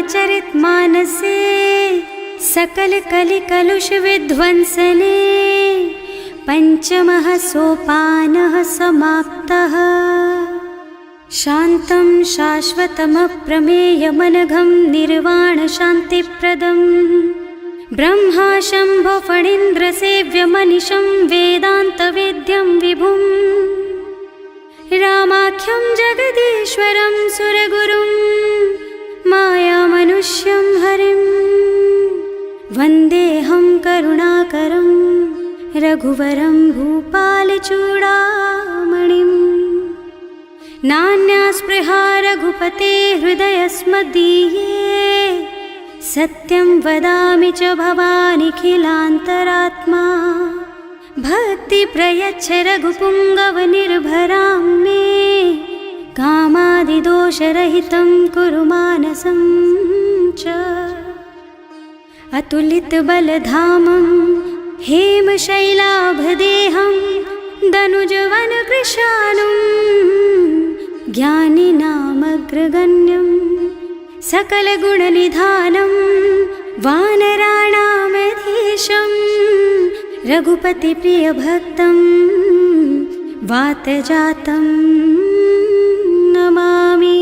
रामचरित मानसे सकल कलि कलुष विध्वंसने पंचमः सोपानः समाप्तः। शान्तं शाश्वतमप्रमेयमनघं निर्वाण शान्तिप्रदम् ब्रह्मा शम्भो फणीन्द्रसेव्यमनिशं वेदान्तवेद्यं विभुम् रामाख्यं जगदीश्वरं सुरगुरुं मायामनुष्यं हरिं वन्देऽहं करुणाकरं रघुवरं भूपालचूडामणिम्। नान्या स्पृहा रघुपते हृदयस्मदीये सत्यं वदामि च भवानिखिलान्तरात्मा। भक्ति प्रयच्छ रघुपुङ्गवनिर्भरां मे कामादिदोषरहितं कुरु मानसं च। अतुलितबलधामं हेमशैलाभदेहं दनुजवनकृशानुं ज्ञानिनामग्रगण्यं सकलगुणनिधानं वानराणामधीशं रघुपतिप्रियभक्तं वातजातं नमामि।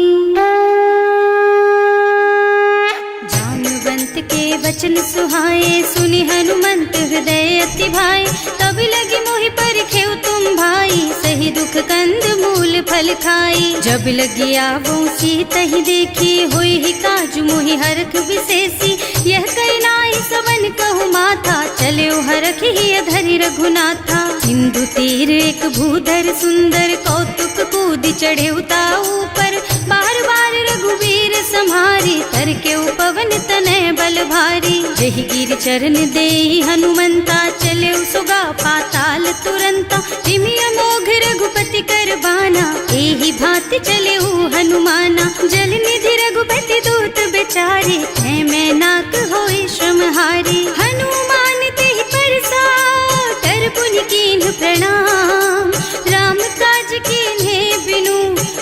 जानुवंत के वचन सुहाए सुनि हनुमंत हृदय अति भाए। तब लगी मोहि परखेउ तुम भाई सही दुख कंद मूल फल खाई। जब लगी आवो सीतहि देखी होई ही काज मोहि हरख विशेषी। यह कई नाई सबन कहु माथा चले हरख ही धरि रघुनाथा। सिंधु तीर एक भूधर सुंदर कौतुक कूद चढ़े उता ऊपर। बार बार रघुवीर सम्हारी तर के पवन तनय बल भारी। जहि गिर चरण देहि हनुमंता चले सुगा पाताल तुरंता। तिमि अमोघ रघुपति कर बाना एहि भांति चले हनुमाना। जल निधि रघुपति दूत बेचारे है मैं नाक होई श्रमहारी। हनुमान तेहि परसा कर पुनि कीन्ह प्रणाम। राम काज कीन्हे बिनु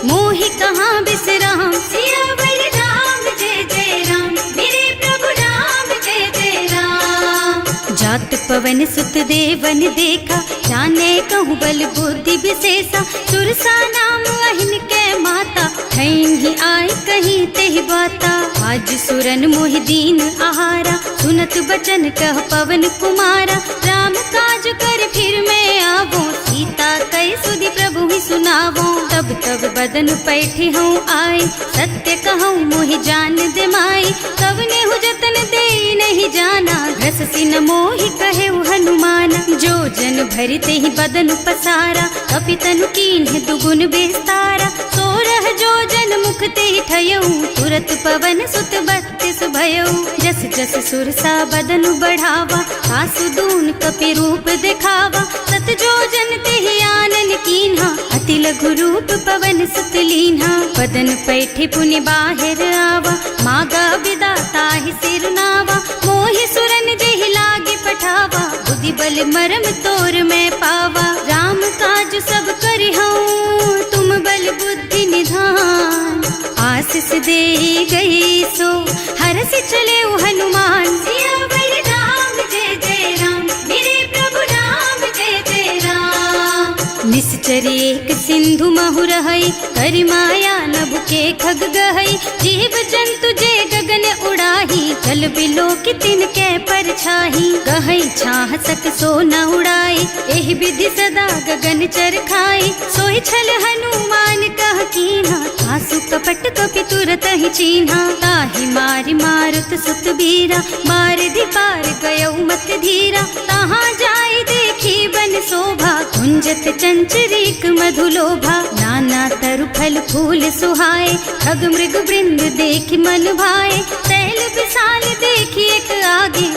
मोहि कहाँ बिसराम। सियावर राम जय जय राम मेरे प्रभु राम जय जय राम। जात पवन सुत देवन देखा जाने कहूँ बल बुद्धि विशेषा। सुरसा नाम अहिन के माता ठैन ही आय कहीं तेहि बाता। आज सुरन मोहि दीन आहारा सुनत बचन कह पवन कुमारा। राम काज कर फिर मैं आवो सीता कई सुधि प्रभु ही सुनावो। तब तब बदन पैठी हूँ आए सत्य कहूँ मोहि जान दे माई। तब नेहु जतन दे नहीं जाना घस सिन मोहि कहे हनुमाना। जो जन भरि तेहि बदन पसारा कपितनु कीन्ह दुगुन बेस्तारा। सोरह जो जन मुख तेहि ठयऊ तुरत पवन सुत बत्तिस भयऊ। जस जस सुरसा बदन बढ़ावा आसु दून कपि रूप दिखावा। सत जो जन तेहि आनन कीन्हा अति लघु रूप पवन सुत लीन्हा। बदन पैठी पुनि बाहिर आवा मागा बिदा ताहि सिर नावा। मोहि सुरन जेहि लागे पठावा बुद्धि बल मरम तोर मैं पावा। राम काज सब करिहूँ तुम बल बुद्धि निधान। आशीष दे गई सो हरस चले हनुमान। सियावर राम जय जय राम मेरे प्रभु राम जय जय राम। निश्चर एक सिंधु महु रहई करि माया नभ के खग गहई। जीव जंतु जे गगन उड़ाही जल बिलो की तिनके परछाही। गहई छाह सक सो न उड़ाई एहि विधि सदा गगन चर खाई। सोई छल हनुमान कह कीन्हा आसु कपट कपि तुरत ही चीन्हा। ताहि मारि मारुत सुत बीरा मार पार गयौ मत धीरा। तहाँ जाय देखी बन शोभा कुंजत चंचरीक मधुलोभा। नाना तरु फल फूल सुहाए खग मृग वृंद देखि मन भाए। तैल विशाल देखि एक आगे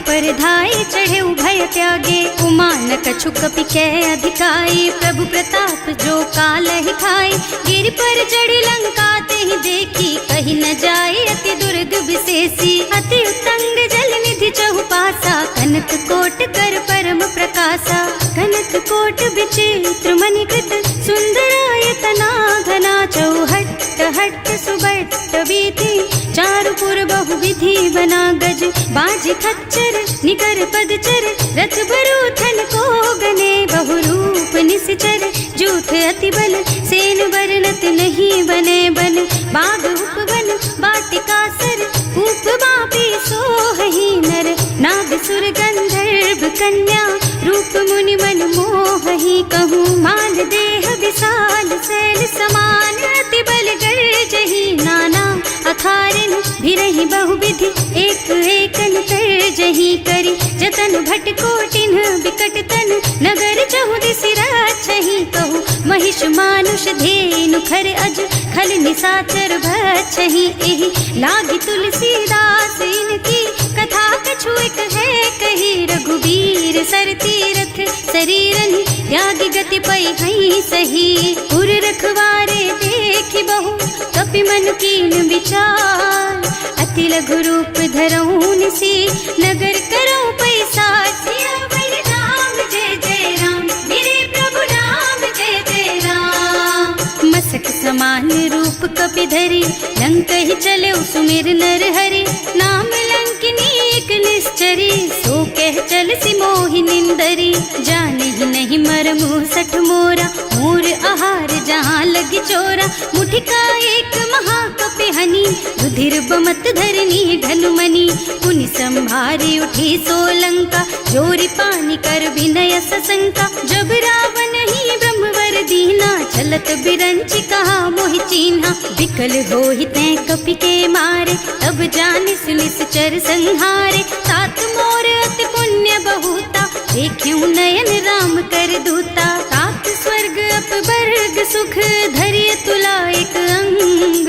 पर धाय चढ़े भय त्यागे। उमा न कछु कपि कै अधिकाई प्रभु प्रताप जो काल ही खाए। गिर पर चढ़ी लंका तेहि देखी कहीं न जाए अति दुर्ग विशेषी। अति उत्तंग जल निधि चहुपासा कनक कोट कर परम प्रकाशा। कनक कोट विचित्र मणिकृत सुंदरायतना घना। चौहट्ट हट्ट सुबट्ट बीति चारु पुर बहुविधि बना गज बाज खच्चर निकर पदचर रथ बरूथन को गने बहुरूप निश्चर जूथ अति बल सेन बरनत नहीं बने बन बाग उपवन बाटिका सर कूप बापी सोहहि नर नाग सुर गंधर्व कन्या रूप मुनि मन मोहहि कहूँ मान देह विशाल शैल समान अति बल गर्जहि नाना अखारिन भिरहि बहुविधि एक एकन तरजहि करि जतन भट कोटिन बिकट तन नगर चहुदिसि रक्षहि कहूँ महिष मानुष धेनु खर अज खल निशाचर भक्षहि एहि लागी तुलसीदास इनकी कथा कछु एक है कही रघुवीर सर तीरथ शरीरन त्यागी गति पै हई सही उर रखवारे देखि बहु कपि मन कीन विचार अति लघु रूप धरऊं निसी नगर करऊं पैसा सियावर राम जय जय राम मेरे प्रभु राम जय जय राम मसक समान रूप कपि धरि लंक ही चले सुमिर नर हरि नाम लंकिनी एक निश्चरी सो कह चल सी मोहि निंदरी जाने ही नहीं मरमु सठ मोरा मोर आहार जहाँ लगी चोरा मुठिका एक महाकपि हनी रुधिर बमत धरनी धनुमनी पुनि संभारी उठी सोलंका जोरी पानी कर विनय सशंका जब रावण ही ब्रह्मवर दीना चलत बिरंची कहा मोहि चीन्हा विकल होहि तै कपि के मारे तब जानिस निश्चर संहारे सात मोर अति पुण्य बहुता देखियो नयन राम कर दूता सात स्वर्ग अपवर्ग सुख धरिय तुला एक अंग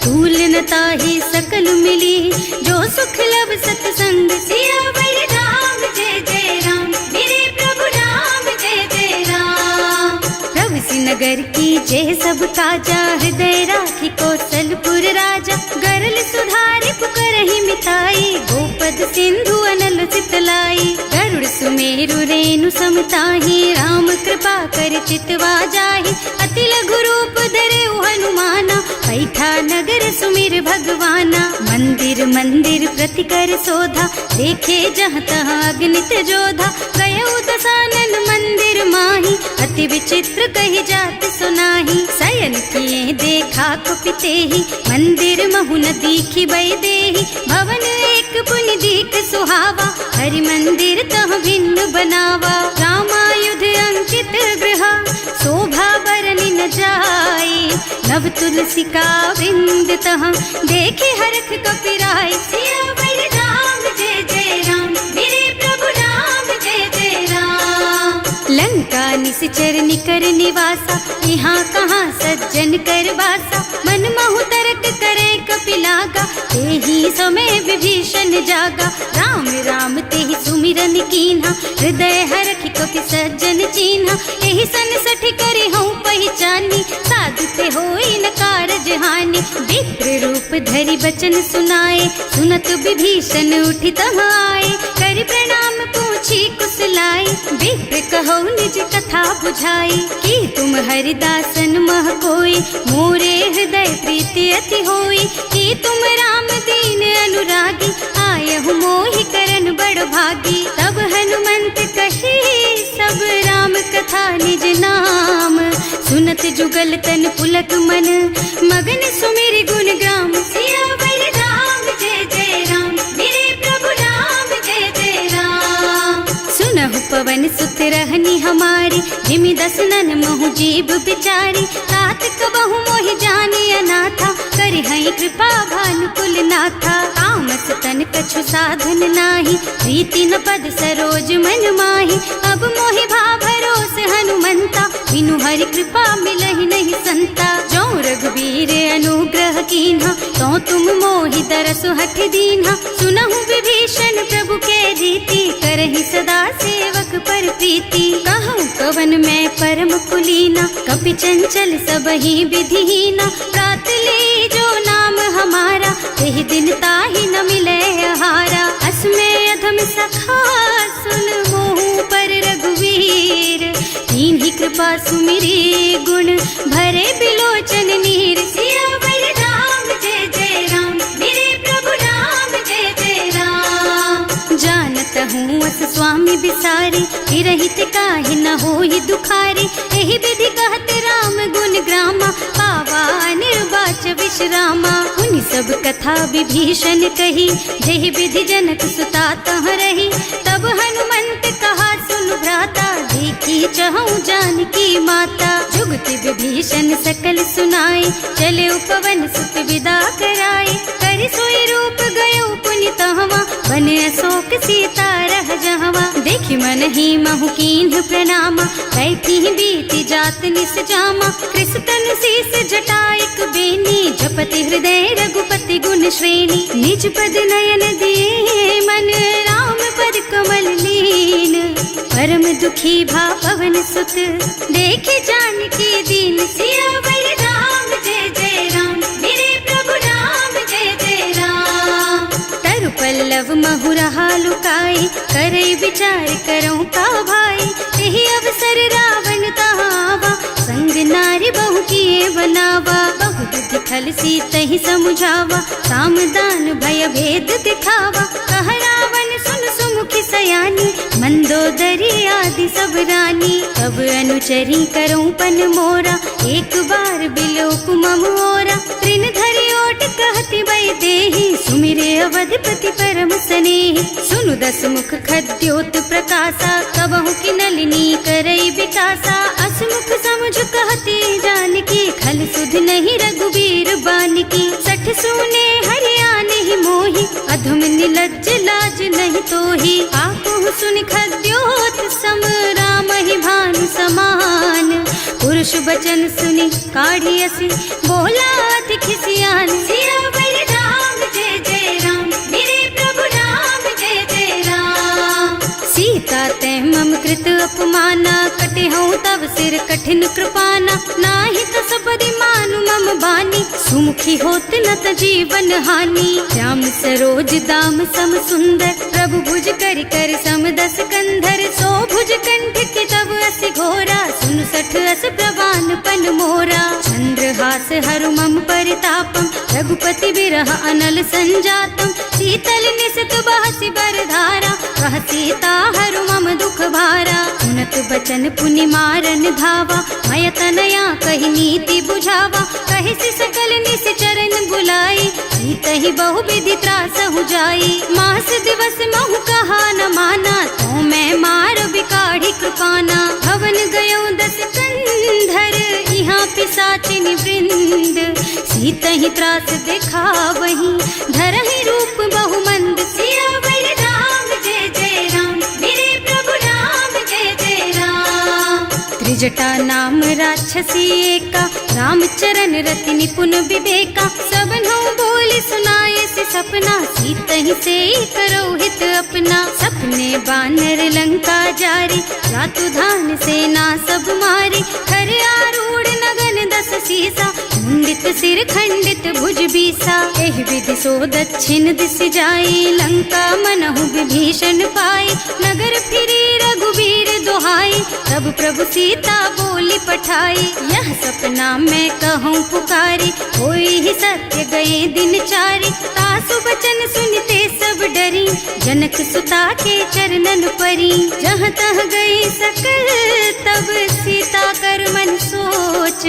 तूल न ताहि सकल मिली जो सुख लब सतसंग सियावर राम जय जय राम मेरे प्रभु राम जय जय राम प्रभु नगर की जय सब काजा हृदय राखी कौशलपुर राजा गरल सुधारि पुकरहि मिताई गोपद सिंधु अनल चितलाई गरुड़ सुमेरु रेणु समताहि राम कृपा कर चितवा जाहि अति लघु रूप धरे हनुमाना पैठा नगर सुमिर भगवाना मंदिर मंदिर प्रति कर शोधा देखे जहाँ तहाँ अगणित जोधा गयो दसानन मंदिर माही अति विचित्र कही जात सुनाही शयन किए देखा कुपिते ही मंदिर महु न दीखी बई देही भवन एक पुनि दीख सुहावा हरि मंदिर तह भिन्न बनावा रामायुध अंकित गृह शोभा बरनि न जाई नव तुलसी का वृंद तह देखे हरख कपिराई सियावर राम जय जय राम मेरे प्रभु राम जय जय राम लंका निश्चर निकर निवासा यहाँ कहाँ सज्जन कर बासा मन महु तरक करे कपिलागा तेहि समय विभीषण जागा राम राम तेहि सुमिरन कीन्हा हृदय हरखि कपि सज्जन चीन्हा एहि सन सठि करि हूँ पहचानी साधु ते होई न कारज हानि विप्र रूप धरि बचन सुनाए सुनत विभीषण उठि तहाँ आए करि प्रणाम पूछी कुशलाई विप्र कहो निज कथा बुझाई कि तुम हरिदासन मह कोई मोरे हृदय प्रीति अति होई कि तुम राम दीन अनुरागी आयहु मोहि करन बड़ भागी तब हनुमंत कही सब राम कथा निज नाम सुनत जुगल तन पुलक मन मगन सुमिर गुण ग्राम सियावर राम जय जय राम मेरे प्रभु राम जय जय राम सुनहु पवन सुत रहनी हमारी जिमि दसनन महु जीव बिचारी तात कबहु मोहि जानी अनाथा करि हई कृपा भानुकुल नाथा तामस तन कछु साधन नाही प्रीति न पद सरोज मन माही अब मोहि भा भरोस हनुमंता बिनु हरि कृपा मिलहि नहीं संता जो रघुवीर अनुग्रह कीन्हा तो तुम मोहि दरसु हठ दीन्हा सुनहु विभीषण प्रभु के रीति करहि सदा सेवक पर प्रीति कहूँ कवन मैं परम कुलीना कपि चंचल सबहि विधिहीना प्रात ले जो नाम हमारा तेहि दिन ताहि न मिले आहारा असमय अधम सखा सुन मोहु पर रघुवीर तिन्हि कृपा सुमिरी गुण भरे बिलोचन नीर सियावर राम जय जय राम मेरे प्रभु राम परशुरामा। उन सब कथा विभीषण कही, जहि विधि जनक सुता तह रही। तब हनुमंत कहा सुन भ्राता, देखी चहु जानकी माता। जुगति विभीषण सकल सुनाए, चले उपवन सुत विदा कराए। कर सोई रूप गयो पुनि तहवा, बने अशोक सीता रह जहवा। देखि मन ही महु कीन्ह प्रणामा, बैठी बीती जात निस जामा। कृष्ण शीस जटायक बेनी, जपति हृदय रघुपति गुण श्रेणी। निज पद नयन दिए मन, राम पद कमल लीन। परम दुखी भा पवन सुत, देखे जानकी दीन। सियावर राम जय जय राम, मेरे प्रभु राम जय जय राम। तरु पल्लव महुरहा लुकाई, करई विचार करऊं का भाई। यही अवसर रावण तहावा, संग नारी बहु किए बनावा। बहु बुद्धि खल सीतहि समुझावा, साम दान भय भेद दिखावा। कह रावण सुन सुमुखी सयानी, मंदोदरी आदि सब रानी। तब अनुचरी करऊं पन मोरा, एक बार बिलोक मम ओरा। तृण धरि ओट कहति वै देहि, सुमिरे अवधपति परम स्नेहि। सुनु दस मुख खद्योत प्रकाशा, कबहु की नलिनी करई विकासा। असमुख समुझ कहती जानकी, खल सुध नहीं रघुबीर बानकी। सठ सूने हरियाणा ही मोहि, अधम निलज्ज लाज नहीं तोहि। आकुहु सुनि खद्योत सम, राम ही भानु समान। पुरुष बचन सुनि काढ़ी असी, बोला अति खिसियान। सियावर राम जय जय राम, मेरे प्रभु राम जय जय राम। सीता तै मम कृत अपमाना, कटे हूँ तब सिर कठिन कृपाना। नाही तो सबरि मानु मम बानी, सुमुखी होत न त जीवन हानि। श्याम सरोज दाम सम सुंदर, प्रभु भुज कर कर सम दस कंधर। सो भुज कंठ के तब अस घोरा, सुन सठ अस प्रवान पन मोरा। चंद्रहास हरु मम परितापम, रघुपति बिरह अनल संजातम। शीतल निसत बहसि बरधारा, कह सीता हरु मम दुख भारा। सुनत बचन पुनि मारन धावा, मय तनया कहि नीति बुझावा। कहि सि सकल निस चरण बुलाई, सीतहि बहु विधि त्रासहु जाई। मास दिवस महु कहा न माना, तो मैं मार बिकाढ़ी कृपाना। भवन गयो दस कंधर, यहाँ पिशाचिनी वृंद। सीतहि त्रास दिखावहि, धरहि रूप बहु मंद। सियावर राम जय जय राम, मेरे प्रभु राम जय जय राम। त्रिजटा नाम राक्षसी एका, रामचरण रति निपुण विवेका। सबनो बोली सुनाए से सपना, सीतहि से करो हित अपना। सपने बानर लंका जारी, जातु धान सेना सब मारी। खर आरूढ़ नगन दस सीसा, मुंडित सिर खंडित भुज बीसा। एहि विधि सो दक्षिण दिस जाई, लंका मनहु विभीषण पाई। नगर फिरी रघुबीर दुहाई, तब प्रभु सीता बोली पठाई। यह सपना मैं कहूँ पुकारी, होई ही सत्य गए दिन चारी। तासु बचन सुनते सब डरी, जनक सुता के चरणन परी। जहाँ तह गई सकल, तब सीता कर मन सोच।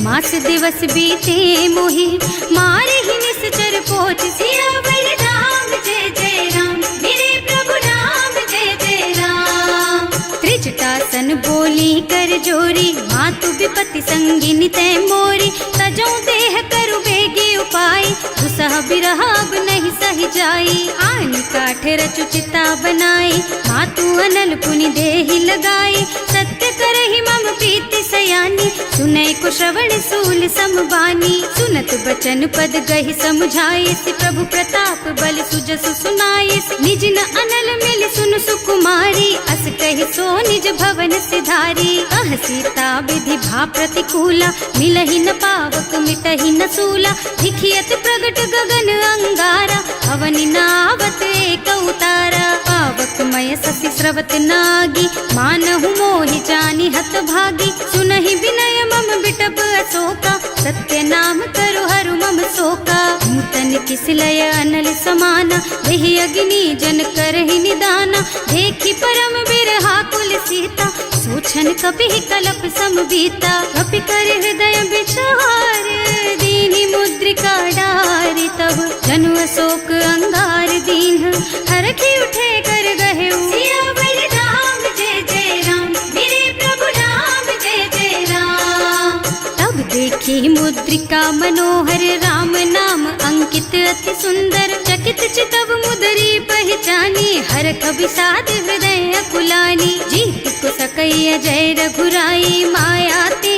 मास दिवस बीते मोहि, मारे ही निश्चर पोच। सियावर राम जय जय राम, मेरे प्रभु राम जय जय राम। त्रिजटासन बोली कर जोरी, मातु विपति संगिनी तै मोरी। तजो देह करु बेगी उपाय, दुसह बिरह अब नहीं सही जाई। आन काठ रचु चिता बनाई, मातु अनल पुनि देहि लगाई। सत्य करहि मम प्रीति सयानी, सुनै को श्रवण सूल समबानी। सुनत बचन पद गहि समुझाए, प्रभु प्रताप बल सुजसु सुनाए। निज न अनल मिल सुन सुकुमारी, अस कहि सो निज भवन सिधारी। कह सीता विधि भा प्रतिकूला, मिलहि न पावक मिटहि न सूला। दिखियत प्रगट गगन अंगारा, अवनि नावत एक उतारा। पावक मय ससि स्रवत नागी, मानहु मोहि जानि हत भागी। सुनहि विनय मम बिटप अशोका, सत्य नाम करु हरु मम शोका। नूतन किसलय अनल समाना, वही अग्नि जन करहि निदाना। देखि परम बिरहा कुल सीता, सोचन कपि कलप सम बीता। कपि कर हृदय विचार, दीनि मुद्रिका अशोक अंगार दीन हरखी उठे कर गहे सियावर राम जय जय राम मेरे प्रभु राम जय जय राम। तब देखी मुद्रिका मनोहर राम नाम अंकित अति सुंदर चकित चितव मुदरी पहचानी हरख विषाद हृदय अकुलानी जीत को सकैया जय रघुराई माया ते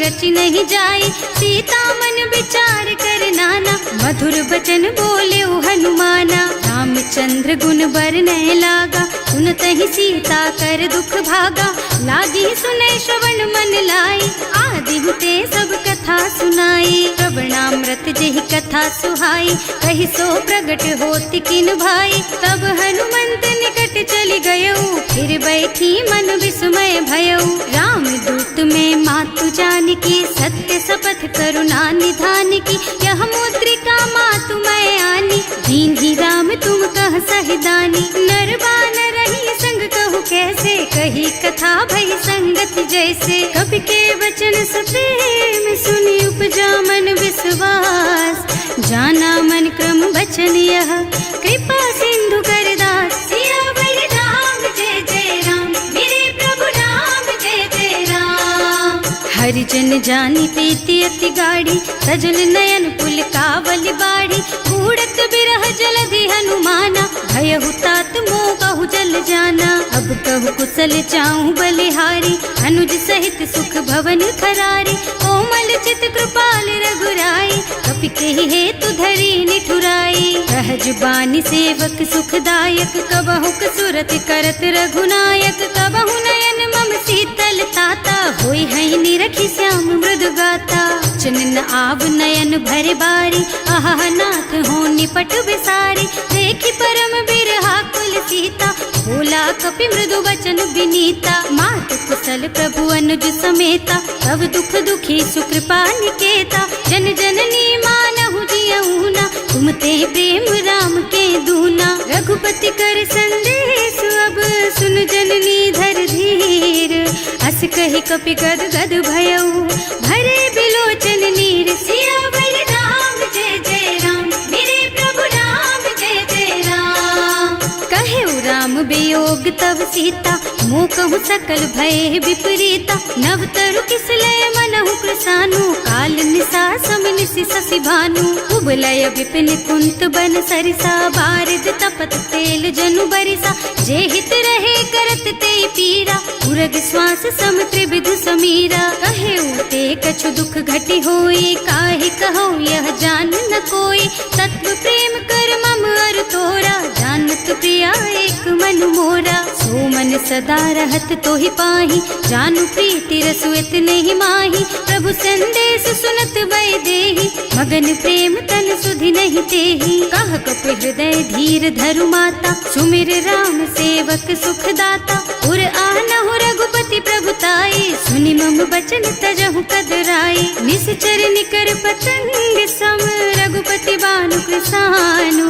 रचि नहीं जाई सीता मन विचार कर नाना मधुर बचन बोले हनुमाना रामचंद्र गुण बरनय लागा सुनत ही सीता कर दुख भागा लागी सुने श्रवण मन लाई आदि ते सब कथा सुनाई श्रवणामृत जेहि कथा सुहाई कही सो प्रगट होति किन भाई तब हनुमंत निकट चली गयऊ फिर बैठी मन विस्मय भयऊ राम दूत में मातु जानकी सत्य शपथ करुणा निधान की यह मुद्रिका मातु मैं आनी दीन ही राम तुम कह सहिदानी नरबान रही संग कहु कैसे कही कथा भई संगति जैसे कवि के वचन सप्रेम सुनि उपजा मन विश्वास जाना मन क्रम वचन यह कृपा सिंधु कर दास सियावर राम जय जय राम मेरे प्रभु राम जय जय राम। हरिजन जानी प्रीति अति गाड़ी सजल नयन पुल कावल बाड़ी बूढ़त बिरह जलधि हनुमाना भयहु तात मोह कहु जल जाना अब कहु कुशल चाहूं बलिहारी अनुज सहित सुख भवन खरारी कोमल चित कृपाल रघुराई कपि केहि हेतु धरी निठुराई सहज बानी सेवक सुखदायक कबहु कसुरत करत रघुनायक कबहु नयन मम शीतल ताता होई है निरखी श्याम मृदु गाता चनन आव नयन भरे बारी आहा नाथ हो निपट बिसारी देखी परम बिरहा कुल सीता बोला कपि मृदु वचन विनीता मात कुशल प्रभु अनुज समेता तब दुख दुखी सुकृपा निकेता जन जननी मानहु जियऊना तुम ते प्रेम राम के दूना रघुपति कर संदेश अब सुन जननी धर धीर अस कहि कपि गद गद भयऊ भरे बिलोचन नीर सियावर राम जय जय राम मेरे प्रभु राम जय जय राम। कहे राम वियोग तब सीता मोह कहु सकल भय विपरीता नव तरु किसलय मनहु कृसानु काल निसा समनिसि शशि भानु उबलय विपिन कुंत बन सरिसा बारिद तपत तेल जनु बरिसा जे हित रहे करत ते पीरा उरग श्वास सम त्रिविध समीरा कहे उते कछु दुख घटी होई काहे कहो यह जान न कोई तत्व प्रेम कर मम अर तोरा जानत प्रिया एक मन मोरा सो मन सदा रहत तो ही पाही जानु प्रीति रसु इतने ही माही प्रभु संदेश सुनत वै देही मगन प्रेम तन सुधि नहीं तेही कह कप हृदय धीर धरु माता सुमिर राम सेवक सुख दाता उर आनहु रघुपति प्रभुताई सुनि मम बचन तजहु कदराई निश्चर निकर पतंग सम रघुपति बानु कृसानु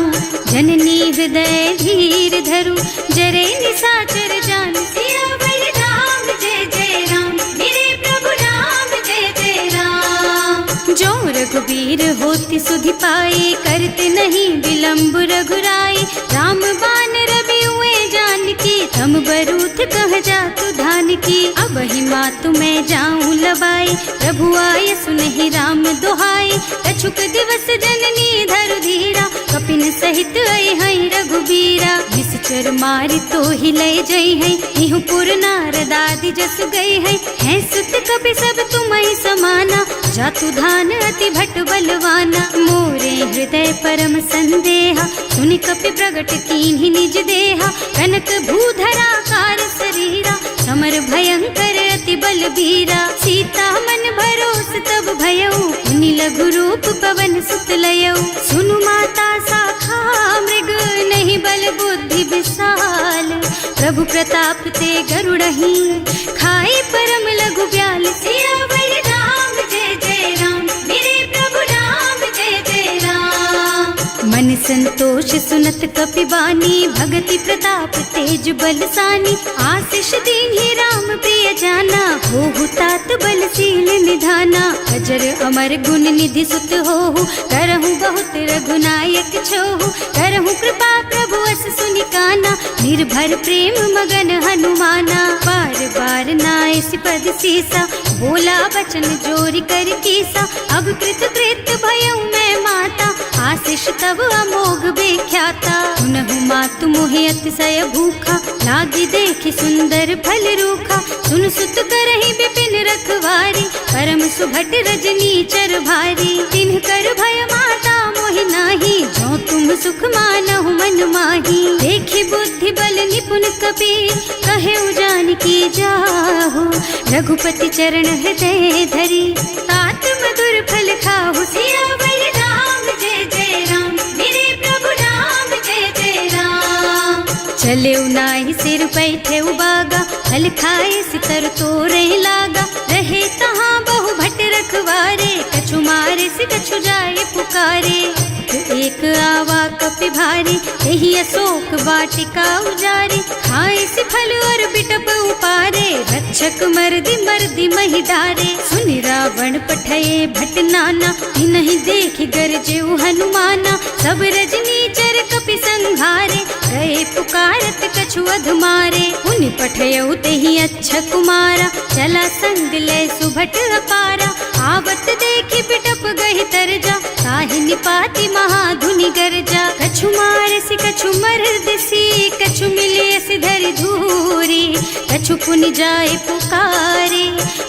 जननी हृदय धीर धरु जरे निसाचर जान सियावर राम जय जय राम मेरे प्रभु राम जय जय राम। जो रघुबीर होति सुधि पाए करते नहीं विलंब रघुराई राम बान रवि हुए जानकी थम बरूथ कह जातु धान की अब ही मातु मैं जाऊं लबाई प्रभु आय सुनहि राम दोहाई कछुक दिवस जननी धरु धीरा कपिन सहित आई है रघुबीरा निश्चर मारि तो ही लय जई है इहु पुर नारद आदि जस गई है सुत कपि सब तुम्हि समाना जातु धान अति भट बलवाना मोरे हृदय परम संदेहा सुनि कपि प्रगट कीन्हि निज देहा कनक भूधरा कार शरीरा समर भयंकर अति बलबीरा सीता मन भरोस तब भयऊ मुनि लघु रूप पवन सुत लयऊ सुनु माता शाखा मृग नहीं बल बुद्धि विशाल प्रभु प्रताप ते गरुड़हि खाई परम लघु ब्याल सियावर राम जय जय राम मेरे प्रभु राम जय जय राम। मन संतोष सुनत कपिबानी, भगति प्रताप तेज बलसानी। आशीष दीन्ही राम प्रिय जाना, होहु तात बलशील निधाना। अजर अमर गुण निधि सुत होहु, करहु बहुत रघुनायक छोहु। करहु कृपा प्रभु अस सुनि काना, निर्भर प्रेम मगन हनुमाना। बार बार नाइस पद सीसा, बोला बचन जोरि कर कीसा। अब कृत कृत भयउ मैं माता, आशीष तब अमोघ बेख्याता। सुनहु मातु मोहि अतिशय भूखा, लागी देखि सुंदर फल रूखा। सुन सुत करहि विपिन रखवारी, परम सुभट रजनी चर भारी। तिन्ह कर भय माता मोहि नाही, जो तुम सुख मानहु मन माही। देखि बुद्धि बल निपुण कबीर, कहे जानकी जाहु। रघुपति चरण हृदय धरी, तात मधुर फल खाहु। सियावर राम जय जय राम, मेरे प्रभु राम जय जय राम। चले नाहि सिर बैठे बागा, फल खाए सितर तोरे लागा। रहे तहाँ बहु भट रखवारे, कछु मारे से कछु जाए पुकारे। एक आवा कपि भारी, यही अशोक वाटिका उजारी। खाए से फल और बिटप उपारे, रक्षक मर्दि मर्दि महि डारे। सुनि रावण पठये भट नाना, नहीं देखि गरजे हनुमाना। सब रजनी चर कपि संघारे, गए पुकारत कछु अधमारे। उनि पठयउ तेहि अच्छा कुमारा, चला संग ले सुभट अपारा। आवत देखि बिटप गहि तरजा, ताहि निपाति महाधुनि गरजा। कछु मारसि कछु मरदसी, कछु मिले सिधरि धूरी। कछु पुनि जाए पुकारे,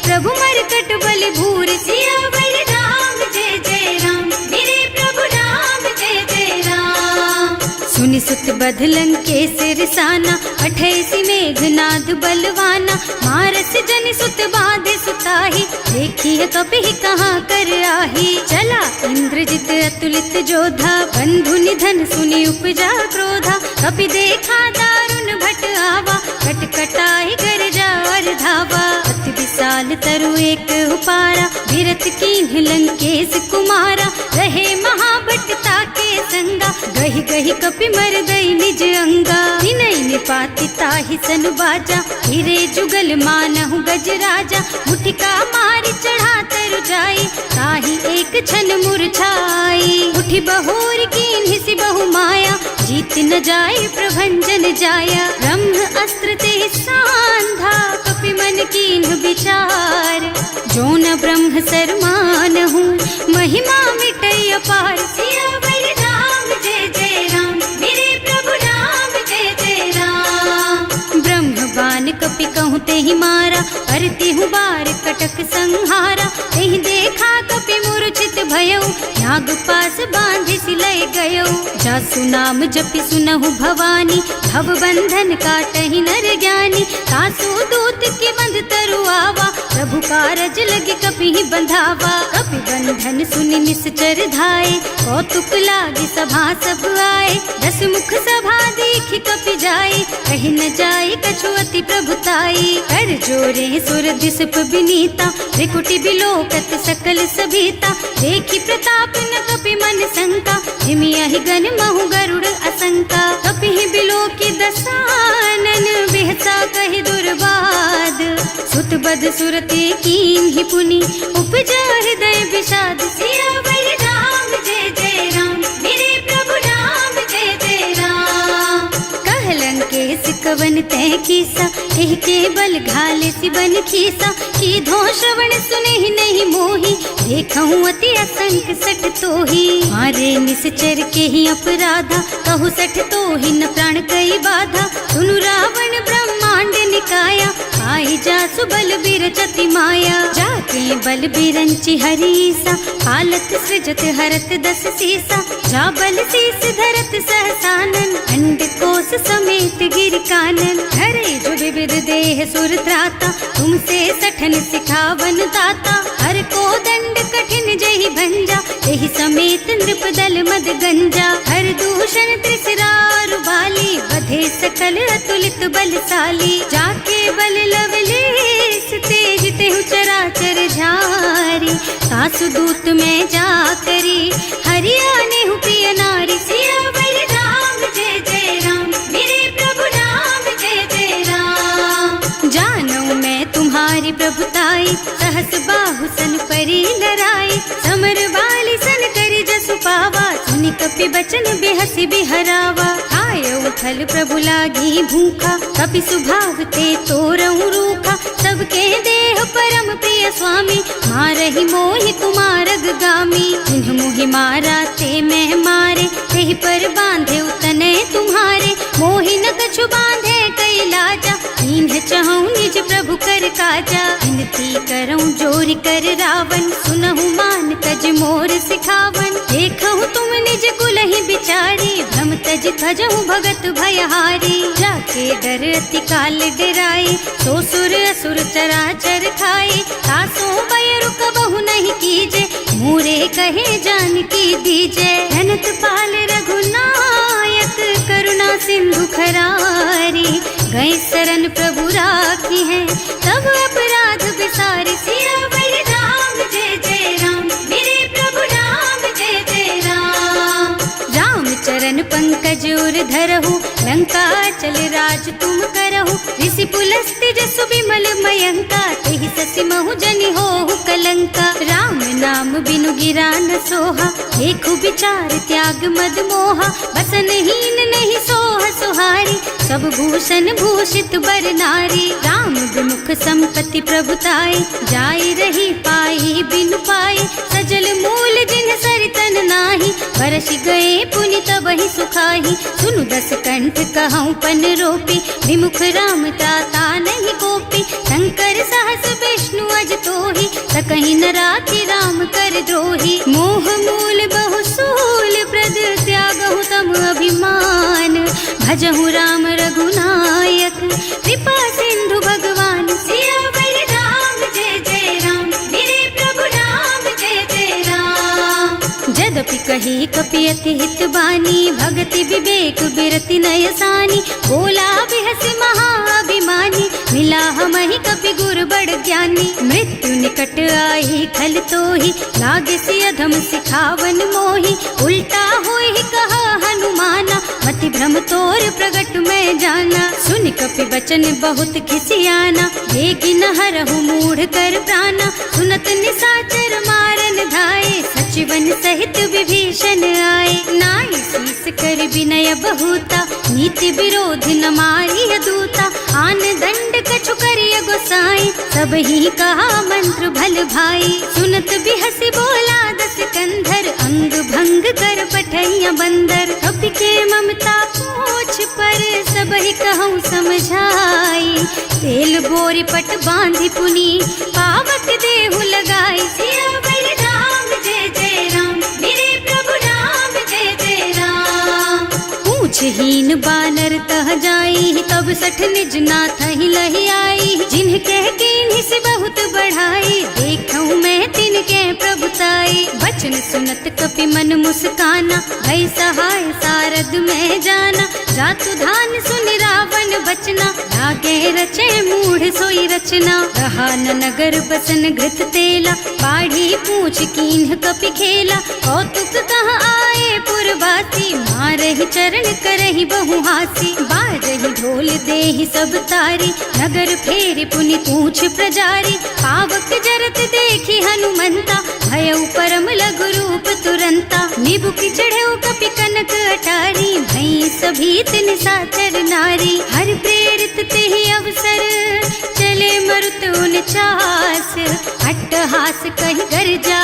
प्रभु मरकट बलि भूरि। सियावर राम जय जय राम, मेरे प्रभु राम जय जय राम। सुनि सुत बध लंकेश रिसाना, अठैसी मेघनाद बलवाना। मारस जनि सुत बाधे सुताही, देखी है कपि कहाँ कर आही। चला इंद्रजित अतुलित जोधा, बंधु निधन सुनि उपजा क्रोधा। कपि देखा दारुण भट आवा, कटकटाई गरजा और धावा। अति विशाल तरु एक उपारा, विरत कीन्ह लंकेश कुमारा। रहे महाभट ताके संगा, गहि गहि कपि मर गई निज अंगा। तिनहि निपाति ताहि सन बाजा, हिरे जुगल मानहु गज राजा। मुठिका मारि चढ़ा तरु जाई, ताहि एक छन मुरझाई। उठि बहोर कीन्हि सि बहु माया, जीत न जाय प्रभंजन जाया। ब्रह्म अस्त्र ते सांधा, कपि मन कीन्ह विचार। जो न ब्रह्म सर मानहु, महिमा मिटै अपार। सियावर राम जय जय राम, मेरे प्रभु राम जय जय राम। ब्रह्म बान कपि कहूँ तेहि मारा, परति हूँ बार कटक संहारा। तेहि देखा कपि मूर्छित भयउ, नाग पास बांधि सिलय गयउ। जासु नाम जपि सुनहु भवानी, भव बंधन काटहि नर ज्ञानी। तासु दूत के बंध तरु आवा, प्रभु कारज लगे कपि बंधावा। कपि बंधन सुनि निश्चर धाये, कौतुक लागी सभा सब आए। दस मुख सभा देखि कपि जाए, कहि न जाए कछु अति प्रभुताई। कर जोरे सुर दिसप बिनीता, त्रिकुटि बिलोकत सकल सभीता। देखि प्रताप न कपि मन शंका, हिमियहि गन महु गरुड़ असंका। कपि बिलोकि दसानन, बिहसा कहि दुर्बाद। सुत बध सुरते कीन्हि पुनि, उपजा हृदय विषाद। सियावर राम जय जय राम, मेरे प्रभु राम जय जय राम। कह लंकेश कवन तै कीसा, एह के बल घाले सि बन खीसा। कीधो श्रवण सुनहि नहीं मोहि, देखहु अति असंख सठ तोहि। मारे निश्चर के ही अपराधा, कहु सठ तोहि न प्राण कई बाधा। सुनु रावण ब्रह्मांड निकाया, आई जासु बल बिरचति माया। जाके बल बिरंचि हरीसा, हालत सृजत हरत दस सीसा। जा बल शीस धरत सहसानन, अंड कोस समेत गिर कानन। हरे जो विविध देह सुर त्राता, तुमसे सठन सिखावन दाता। हर को दंड कठिन जहि भंजा, एहि समेत नृप दल मद गंजा। हर दूषण त्रिसरारु बाली, बधे सकल अतुलित बलशाली। जाके बल लवलेस तेज तेहु चराचर झारी। सासु दूत में जा करी हरियाणे हूँ प्रिय नारी। सियावर राम जय जय राम, मेरे प्रभु राम जय जय राम। जानू मैं तुम्हारी प्रभुताई, सहस बाहु सन परी लराई। समर बाली सन करी जसु पावा, सुनि कपि बचन बेहसी बिहरावा। खायऊ फल प्रभु लागी भूखा, कपि सुभाव ते तोरऊ रूखा। सबके देह परम प्रिय स्वामी, मारहि मोहि कुमारग गामी। जिन्ह मोहि मारा ते मैं मारे, तेहि पर बांधे उतने तुम्हारे। मोहि न कछु बांधे कई लाजा, इन्ह चहूँ निज प्रभु कर काजा। विनती करऊँ जोरि कर रावण, सुनहु मान तज मोर सिखावन। देखहु तुम निज कुलहि बिचारी, भ्रम तज थजहु भगत भयहारी। जाके डर अति काल डराई, सो सुर असुर चराचर खाए। तासो भय रुक बहु नहीं कीजे, मोरे कहे जानकी दीजे। अनंत पाल रघुनायक, करुणा सिंधु खरारी। गए शरण प्रभु राखी है, तब अपराध बिसारी। सियावर राम जय जय राम, मेरे प्रभु राम जय जय राम। राम चरण पंकज उर धरहु, लंका चल राज तुम करहु। ऋषि पुलस्त्य जसु विमल मयंका, तेहि ससि महु जनि होहु कलंका। राम नाम बिनु गिरा न सोहा, देखु विचार त्याग मद मोहा। बसनहीन नहीं सोह सुहारी, सब भूषण भूषित बर नारी। राम विमुख संपत्ति प्रभुताई, जाई रही पाई बिनु पाई। सजल मूल जिन सरितन नाही, बरसि गए पुनि तबहि सुखाही। सुनु दस कंठ कहऊँ पन रोपी, विमुख राम त्राता नहीं कोपी। शंकर सहस विष्णु अज तोहि, सकहि न राखि राम कर द्रोही। मोह मूल बहु सूल प्रद, त्यागहु तम अभिमान। भजहु राम रघुनायक, कृपा सिंधु भगवान। सियावर राम जय जय राम, मेरे प्रभु राम जय जय राम। जदपि कही कपि अति हित बानी, भगति विवेक बिरति नय सानी। बोला बिहसि महाअभिमानी, मिला हमहि कपि गुर बड़ ज्ञानी। मृत्यु निकट आई खल तोहि, लागे सि अधम सिखावन मोहि। उल्टा होहि कहा हनुमाना, मति भ्रम तोर प्रगट में जाना। सुन कपि बचन बहुत खिसियाना, देगी न हरहु मूढ़ कर प्राणा। सुनत निशाचर मारन धाये, सचिवन सहित विभीषण आए। नाई शीस कर विनय बहुता, नीति विरोध न मारिय दूता। आन दंड कछु करिय गोसाई, सब ही कहा मंत्र भल भाई। सुनत बिहसि बोला दस कंधर, अंग भंग कर पठैया बंदर। कपि के ममता पूछ पर, सब ही कहूँ समझाई। तेल बोरी पट बांधि पुनी, पावक देहु लगाई। सियावर राम जय जय राम, मेरे प्रभु राम जय जय राम। पूछहीन बानर तह जाई, तब सठ निज नाथ ही लही आई। जिन्ह कह कीन्हि से बहुत बढ़ाई, देखऊँ मैं तिनके प्रभुताई। बचन सुनत कपि मन मुस्काना, भई सहाय सारद में जाना। जातु धान सुन रावण बचना, लागे रचे मूढ़ सोई रचना। रहा न नगर बसन घृत तेला, बाढ़ी पूछ कीन्ह कपि खेला। कौतुक कहाँ आए पुरवासी, मारहि चरण करहि बहु हासी। बाजहि ढोल देहि सब तारी, नगर फेरि पुनि पूछ प्रजारी। पावक जरत देखि हनुमंता, भयउ परम लघु रूप तुरंता। निबुकि चढ़ऊ कपि कनक अटारी, भई सभीत निशाचर नारी। हर प्रेरित तेहि अवसर, चले मरुत उनचास। अट्टहास कहि गर्जा,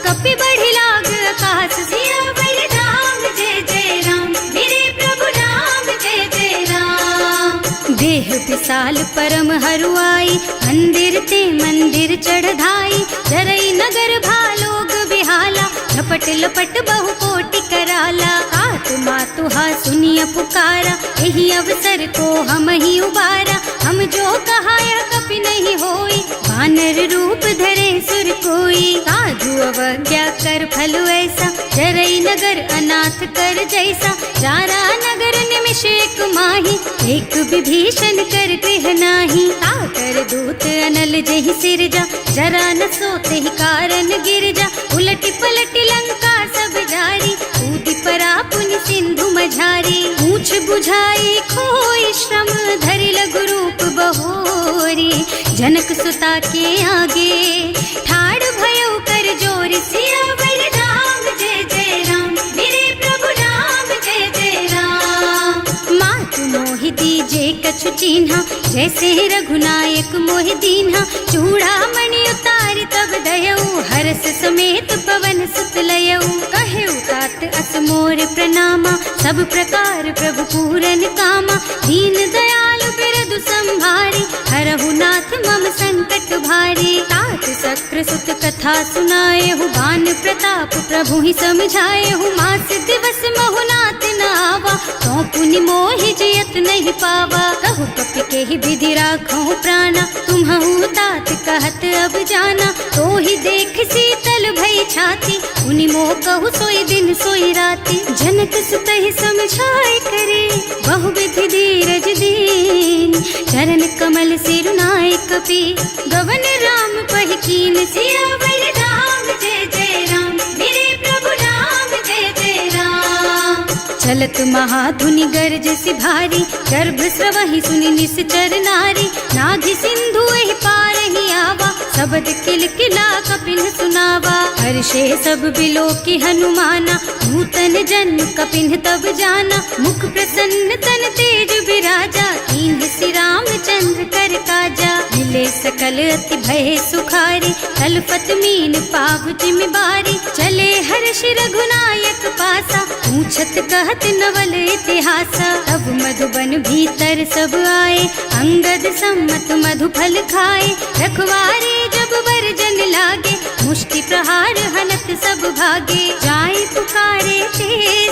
कपि बढ़ि लाग आकाश। सियावर राम जय जय राम, मेरे प्रभु राम जय जय राम। देह विशाल परम हरुआई, मंदिर ते मंदिर चढ़धाई। जरई नगर भालोग बिहाला, झपट लपट बहु कोटि कराला। आत्मा तुहा सुनिय पुकारा, यही अवसर को हम ही उबारा। हम जो कहा यह कपि नहीं होई, वानर रूप धरे सुर कोई। साधु अवज्ञा कर फल ऐसा, जरई नगर अनाथ कर जैसा, जारा नगर निमिष एक माही, एक विभीषण कर गृह नाही। ताकर दूत अनल जहि सिरजा, जरा न सोते ही कारण गिरजा। उलटी पलटी लंका सब जारी, कूदी परा पुनि सिंधु मझारी। पूछ बुझाई खोई श्रम, धरि लघु रूप बहोरी। जनक सुता के आगे, ठाड़ भयो कर जोरी। सियावर राम जय जय राम, मेरे प्रभु राम जय जय राम। मातु मोहि दीजे कछु चिन्हा, जैसे रघुनायक मोहि दीन्हा। चूड़ामणि उतारि तब दयऊ, हरस समेत पवन सुत लयऊ। कहेउ तात अस मोर प्रणामा, सब प्रकार प्रभु पूरन कामा। दीन दयालु बिरदु संभारी, हरहु नाथ मम संकट भारी। तात सक्र सुत कथा सुनाएहु, बान प्रताप प्रभु ही समझाएहु। मास दिवस महु नाथ न आवा, तो पुनि मोहि जियत नहीं पावा। कहु कपि के ही विधि राखो प्राणा, तुम्हु तात कहत अब जाना। तो ही देख शीतल भई छाती, उनि मोह कहु सोई दिन सोई राती। जनक सुत ही समझाए करे, बहु विधि धीरज दीन। चरण कमल सिरुनाए कपि, गवन राम पहि कीन। सियावर राम जय जय राम, मेरे प्रभु राम जय जय राम। चलत महाधुनि गरज सि भारी, गर्भ स्रवहि सुनि निश्चर नारी। नाभि सिंधु एहि पार ही आवा, शब्द किलकिला कपिन सुनावा। हर्षे सब बिलोकी हनुमाना, नूतन जन्म कपिन तब जाना। मुख प्रसन्न तन तेज विराजा, कीन्ह श्री रामचंद्र कर काजा। मिले सकल अति भय सुखारी, तलपत मीन पाव जिम बारी। चले हर्ष रघुनायक पासा, पूछत कहत नवल इतिहासा। तब मधुबन भीतर सब आए, अंगद सम्मत मधु फल खाए। रखवारे जब वर्जन लागे, मुष्टि प्रहार हनत सब भागे। जाय पुकारे ते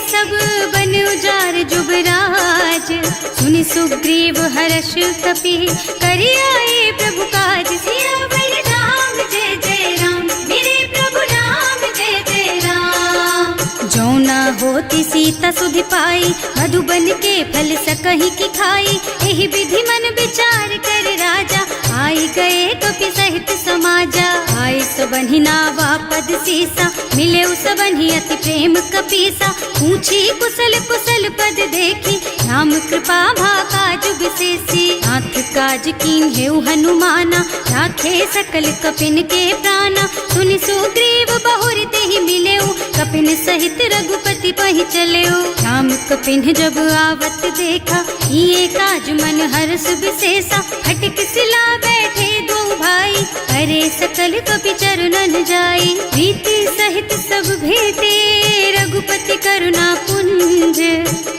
सब, बन उजार जुबराज। सुनि सुग्रीव हर्ष कपि, करि आए प्रभु काज। सियावर राम जय जय राम, मेरे प्रभु राम जय जय राम। जौना होती सीता सुधि पाई, मधुबन के फल सकहि की खाई। एहि विधि मन विचार कर राजा, आई गए कपि सहित समाजा। आए सबन्हि नावा पद सीसा, मिले सबन्हि अति प्रेम कपीसा। पूछी कुशल कुशल पद देखी, राम कृपा भाका जुग विशेषी। नाथ काज कीन्हेउ हनुमाना, राखे सकल कपिन के प्राणा। सुनि सुग्रीव बहुर तेहि मिलेउ, कपिन सहित रघुपति पहि चलेउ। राम कपिन जब आवत देखा, किए काज मन हर्ष विशेषा। हटिक सिला बैठे दो भाई, अरे सकल कपि चरणन जाई। प्रीति सहित सब भेटे, रघुपति करुणा पुंज।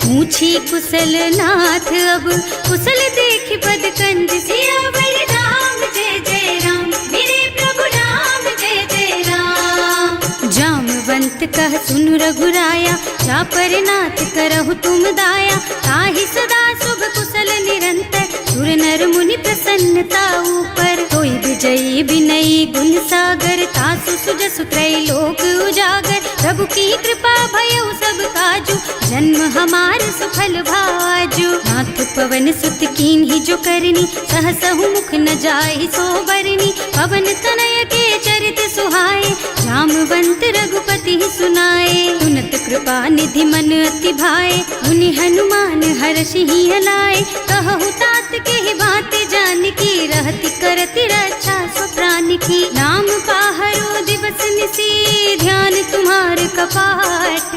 पूछी कुशल नाथ अब, कुशल देखि पद कंज। सियावर राम जय जय राम, मेरे प्रभु राम जय जय राम। जामवंत कह सुनु रघुराया, जा पर नाथ करहु तुम दाया। ताहि सदा शुभ कुशल निरंतर, सुर नर मुनि प्रसन्नता ऊपर। कोई विजयी विनयी गुण सागर, तासु सुजसु त्रैलोक उजागर। प्रभु की कृपा भयउ सब काजू, जन्म हमार सुफल भाजू। नाथ पवन सुत कीन्ही जो करनी, सहसहु मुख न जाहि सो बरनी। पवन तनय के चरित सुहाए, जामवंत रघुपति सुनाए। सुनत कृपा निधि मन अति भाए, मुनि हनुमान हर्षि ही हलाए। कहु तात के ही बात जानकी, रहति करति रक्षा सो प्राण की। नाम पाहरो दिवस निसी, ध्यान तुम्हार कपाट।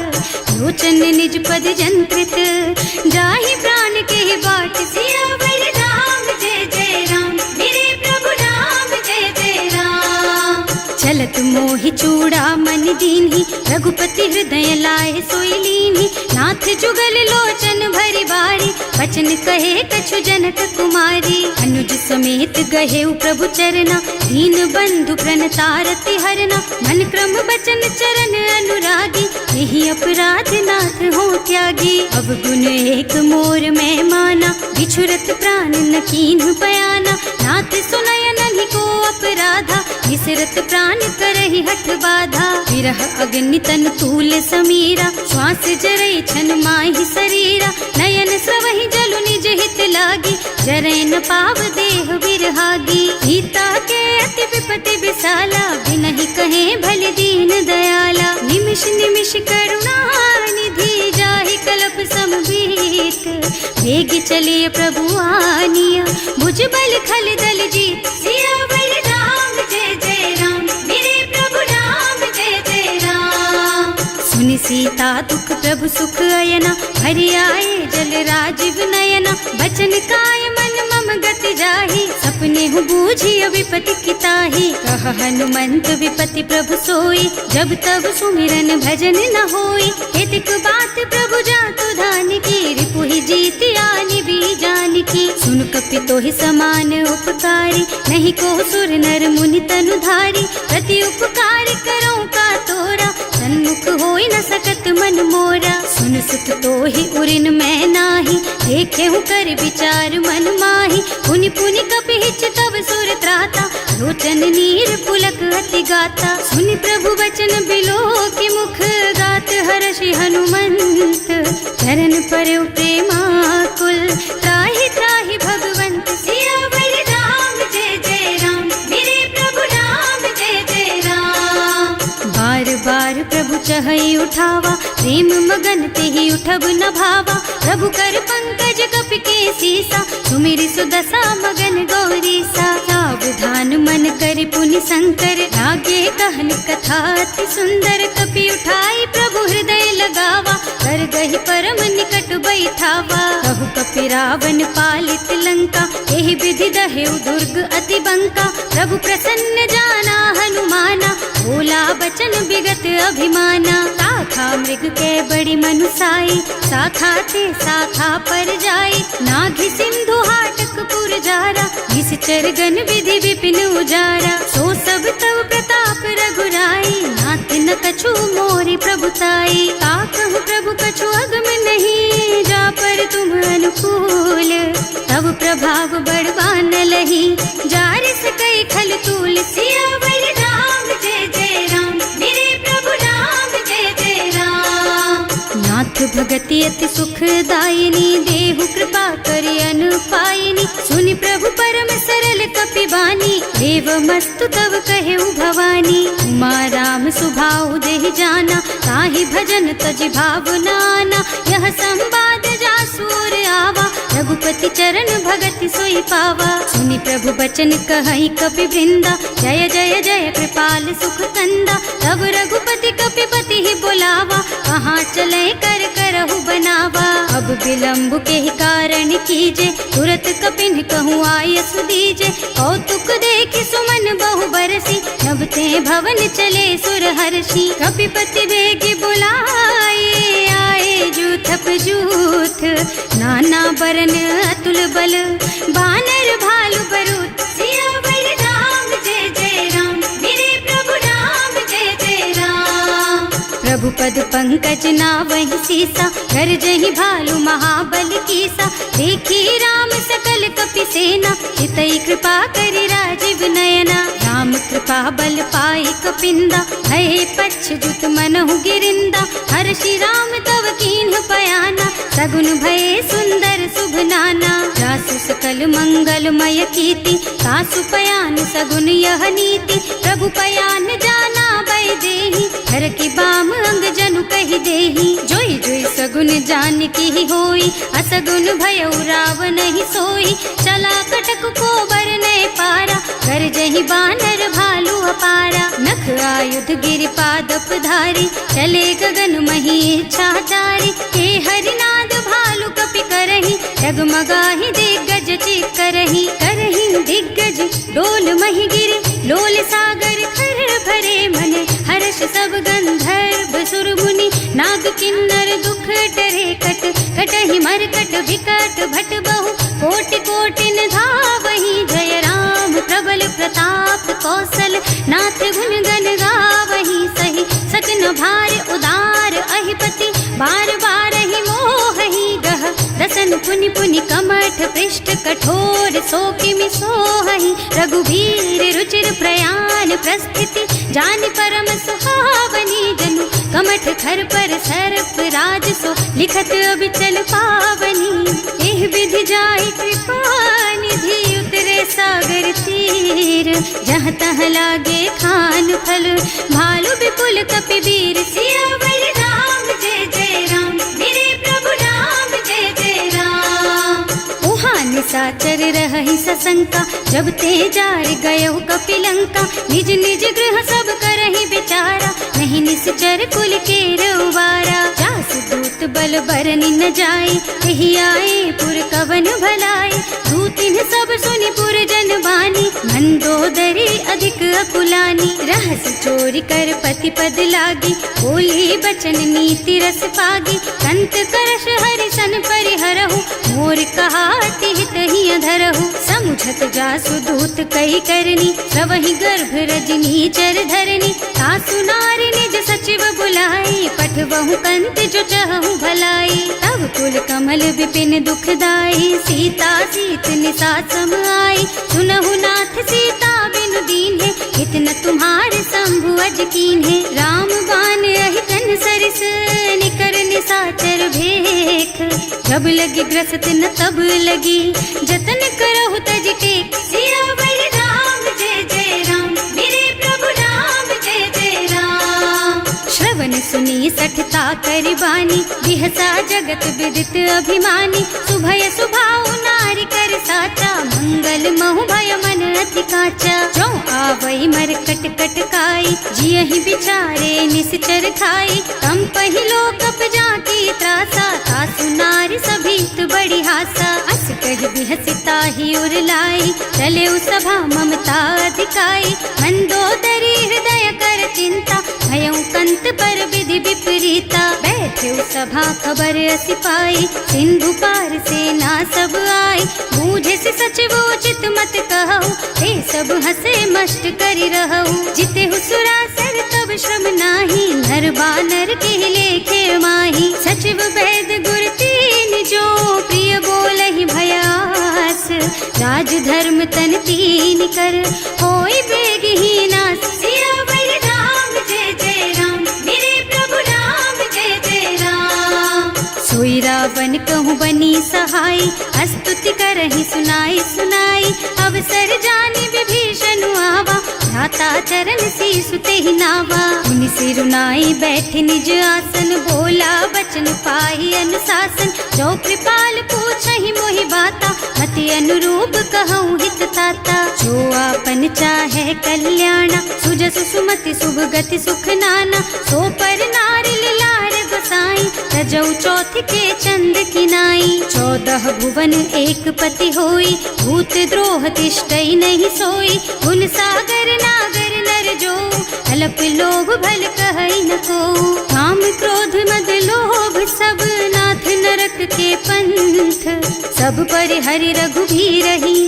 लोचन निज पद जंत्रित, जाहि प्राण के ही बाट। सियावर राम जय जय राम, मेरे प्रभु राम जय जय राम। चलत मोहि चूड़ामणि दीन्ही, रघुपति हृदय लाए सोई लीन्ही। नाथ जुगल लोचन भरि बारी, बचन कहे कछु जनक कुमारी। अनुज समेत गहेउ प्रभु चरना, दीन बंधु प्रणतारति हरना। मन क्रम बचन चरण अनुरागी, यही अपराध नाथ हो त्यागी। अब गुण एक मोर मैं माना, बिछुरत प्राण न कीन्ह बयाना। नाथ सुनय नहीं को अपराधा, विसरत प्राण करे कही हठ बाधा। विरह अग्नि तन तूल समीरा, श्वास जरई छन माहि शरीरा। नयन स्रवहि जलु निज हित लागी, जरै न पाव देह विरहागी। सीता के अति विपति विसाला, बिनहि कहे भल दीन दयाला। निमिष निमिष करुणा निधि, जाहि कल्प समबीत। वेग चलिए प्रभु आनिया, भुज बल खल दल जीत। सियावर राम जय जय राम, मेरे प्रभु राम जय जय राम। सुनि सीता दुख प्रभु सुख अयना, हरि आए जल राजीव नयना। बचन काय मन मम गति जाहि, सपने हूँ बूझिय विपति किताहि। कह हनुमंत विपति प्रभु सोई, जब तब सुमिरन भजन न होई। हेतिक बात प्रभु जातु धान की, रिपुहि जीति आनि भी जानकी। सुन कपि तोहि समान उपकारी, नहीं को सुर नर मुनि तनु धारी। प्रति उपकार करो का तोरा, सन्मुख होई न सकत मन मोरा। सुन सुत तोहि उरिन मैं नाही, देखे हूँ कर विचार मन माही। पुनि पुनि कपि हिच तब सुर त्राता, लोचन नीर पुलक अति गाता। सुनि प्रभु बचन बिलो की मुख, गात हर्षि हनुमंत। चरण पर प्रेमाकुल, त्राहि त्राहि भगवंत। सियावर राम जय जय राम, मेरे प्रभु राम जय जय राम। बार बार प्रभु चहई उठावा, प्रेम मगन तेहि उठब न भावा। प्रभु कर पंकज कपि के सीसा, सुमिरि सुदशा मगन गौरीसा। सावधान मन करि पुनि शंकर, लागे कहन कथा अति सुंदर। कपि उठाई प्रभु हृदय लगावा, कर गहि परम निकट बैठावा। कहु कपि रावण पालित लंका, एहि विधि दहेउ दुर्ग अति बंका। प्रभु प्रसन्न जाना हनुमाना, बोला बचन विगत अभिमाना। शाखा मृग के बड़ी मनुसाई, शाखा ते शाखा पर जाई। नाघि सिंधु हाटक पुर जारा, निश्चर गन विधि विपिन उजारा। सो सब तव प्रताप रघुराई, नाथ न कछु मोरि प्रभुताई। ताकहु प्रभु कछु अगम नहीं, जा पर तुम अनुकूल। तब प्रभाव बड़वान लही, जारिस कई खल तूल। सियावर राम जय जय राम, मेरे प्रभु राम जय जय राम। नाथ भगति अति सुखदायिनी, देहु कृपा करि अनुपायिनी। सुनि प्रभु परम सरल कपि बानी, एवमस्तु तव कहेउ भवानी। उमा राम सुभाउ देहि जाना, ताहि भजन तजि भावनाना। यह संवाद जासुर आवा, रघुपति चरण भगति सोई पावा। सुनि प्रभु बचन कहई कपि वृंदा, जय जय जय कृपाल सुख कंदा। तब रघुपति कपिपति ही बोलावा, कहाँ चले कर करहु बनावा। अब विलंब के ही कारण कीजे, तुरत कपिन कहूँ आय सुदीजे। कौतुक देखि सुमन बहु बरसी, नभ ते भवन चले सुर हर्षि। कपिपति बेगी बुलाए, आए जूथप जूथ। नाना बरन अतुल बल, बानर भालु बरूथ। सियावर राम जय जय राम, मेरे प्रभु राम जय जय राम। प्रभु पद पंकज नावहि सीसा, गरजहि भालु महाबल कीसा। देखी राम सकल कपि सेना, चितई कृपा करि राजीव नयना। राम कृपा बल पाई कपिंदा, भय पच्छुत मनहु गिरिंदा। हर्षि राम तव कीन्ह पयाना, सगुन भय सुंदर शुभ नाना। जासु सकल मंगलमय कीर्ति, सासु पयान सगुन यह नीति। प्रभु पयान जाना भय देहि, हर की बाम अंग जनु कहि देहि। जोई जोई सगुन जानकी ही होई, असगुन भयउ रावण ही सोई। चला कटक को बरनै पारा, गरजहि बानर भालु अपारा। नख आयुध गिरि पादप धारी, चले गगन मही इच्छाचारी। हे हरिनाद भालु कपि करहि, डगमगाहि दिग्गज चित करहि। करहि दिग्गज डोल मही गिरि, लोल सागर खर भरे मन। हर्ष सब गंधर्व सुर मुनि, नाग किन्नर दुख डरे कट। कटहि मरकट विकट भट बहु, कोटि कोटिन धावहि। जय राम प्रबल प्रताप कौशल, नाथ गुण गण गावहि। सही सकन भार उदार अहिपति, बार बार ही मोहि गह। दसन पुनि पुनि कमठ पृष्ठ कठोर, सो किमि सोहहि रघुवीर रुचिर प्रयाण प्रस्थिति जानि परम सुहावनी जनु कमठ खर पर सर्प राज सो लिखत अबिचल पावनी एह विधि जाहि कृपा निधि उतरे सागर तीर जहाँ तहाँ लागे खान फल भालु विपुल कपिवीर सियावर राम जय जय राम मेरे प्रभु राम जय जय राम। उहाँ निशाचर रहहि सशंका जब ते जार गयो कपिलंका निज निज गृह सब करहि विचारा नहीं निश्चर कुल के रउवारा जासु दूत बल बरनि न जाई एहि आए पुर कवन भलाई दूतिन सब सुनि पुर जन बानी मंदोदरी अधिक अकुलानी रहस चोरी कर पति पद लागी बोली बचन नीति रस पागी कंत करश हरि सन परिहरहु मोर कहाति हित ही अधरहु समुझत जासु दूत कही करनी सवहि गर्भ रजनी चर धरनी सासु नारी निज सचिव बुलाई पठवहु कंत जो चहु भलाई तब कुल कमल विपिन दुखदाई सीता सीत निसा सम आई सुनहु नाथ सीता बिनु दीन है इतना तुम्हारे शंभु अज कीन है राम बान अहितन सरिस निकर निसाचर भेख जब लगी ग्रसत न तब लगी जतन करहु तज टेक सियावर राम जय जय राम मेरे प्रभु राम जय जय राम। श्रवण सुनी सठता कर बानी बिहसा जगत विदित अभिमानी सुभय सुभाव नारी कर साचा मंगल महु भय मन अति काचा जो आवई मर कट कट काई जियहि बिचारे निश्चर खाई तम पहिलो कप जाकी त्रासा तासु नारी सभीत बड़ी हासा अस कह बिहसिता ही उर लाई चले सभा ममता अधिकाई मंदोदरी हृदय कर चिंता भयउ कंत पर विधि विपरीता बैठे सभा खबर असी पाई सिंधु पार सेना सब आई बूझे से सचिव उचित मत कहु ते सब हसे मष्ट करि रहु जिते हुसुरासर तब श्रम नाही नर बानर के लेखे माही सचिव वैद गुर तीन जो प्रिय बोलहि भयास राज धर्म तन तीन कर होई बेगही नास सियावर राम जय जय राम मेरे प्रभु राम जय जय राम। सोई रावण कहूँ बनी सहाई स्तुति करहि सुनाई सुनाई अवसर जानी विभीषण आवा भ्राता चरण शीसु तेहि नावा मुनि सिरुनाई बैठे निज आसन बोला बचन पाई अनुशासन जो कृपाल पूछहि मोहि बाता मति अनुरूप कहूँ हित ताता जो आपन चाहे कल्याणा सुजस सुमति शुभ गति सुख नाना सो पर नारी लार गोसाई रजौ चौथ के चंद किनाई 14 भुवन एक पति होई भूत द्रोह तिष्ठई नहीं सोई गुण सागर नागर नर जो अल्प लोभ भल कहई न को काम क्रोध मद लोभ सब नाथ नरक के पंथ सब पर हरि रघुबीरहि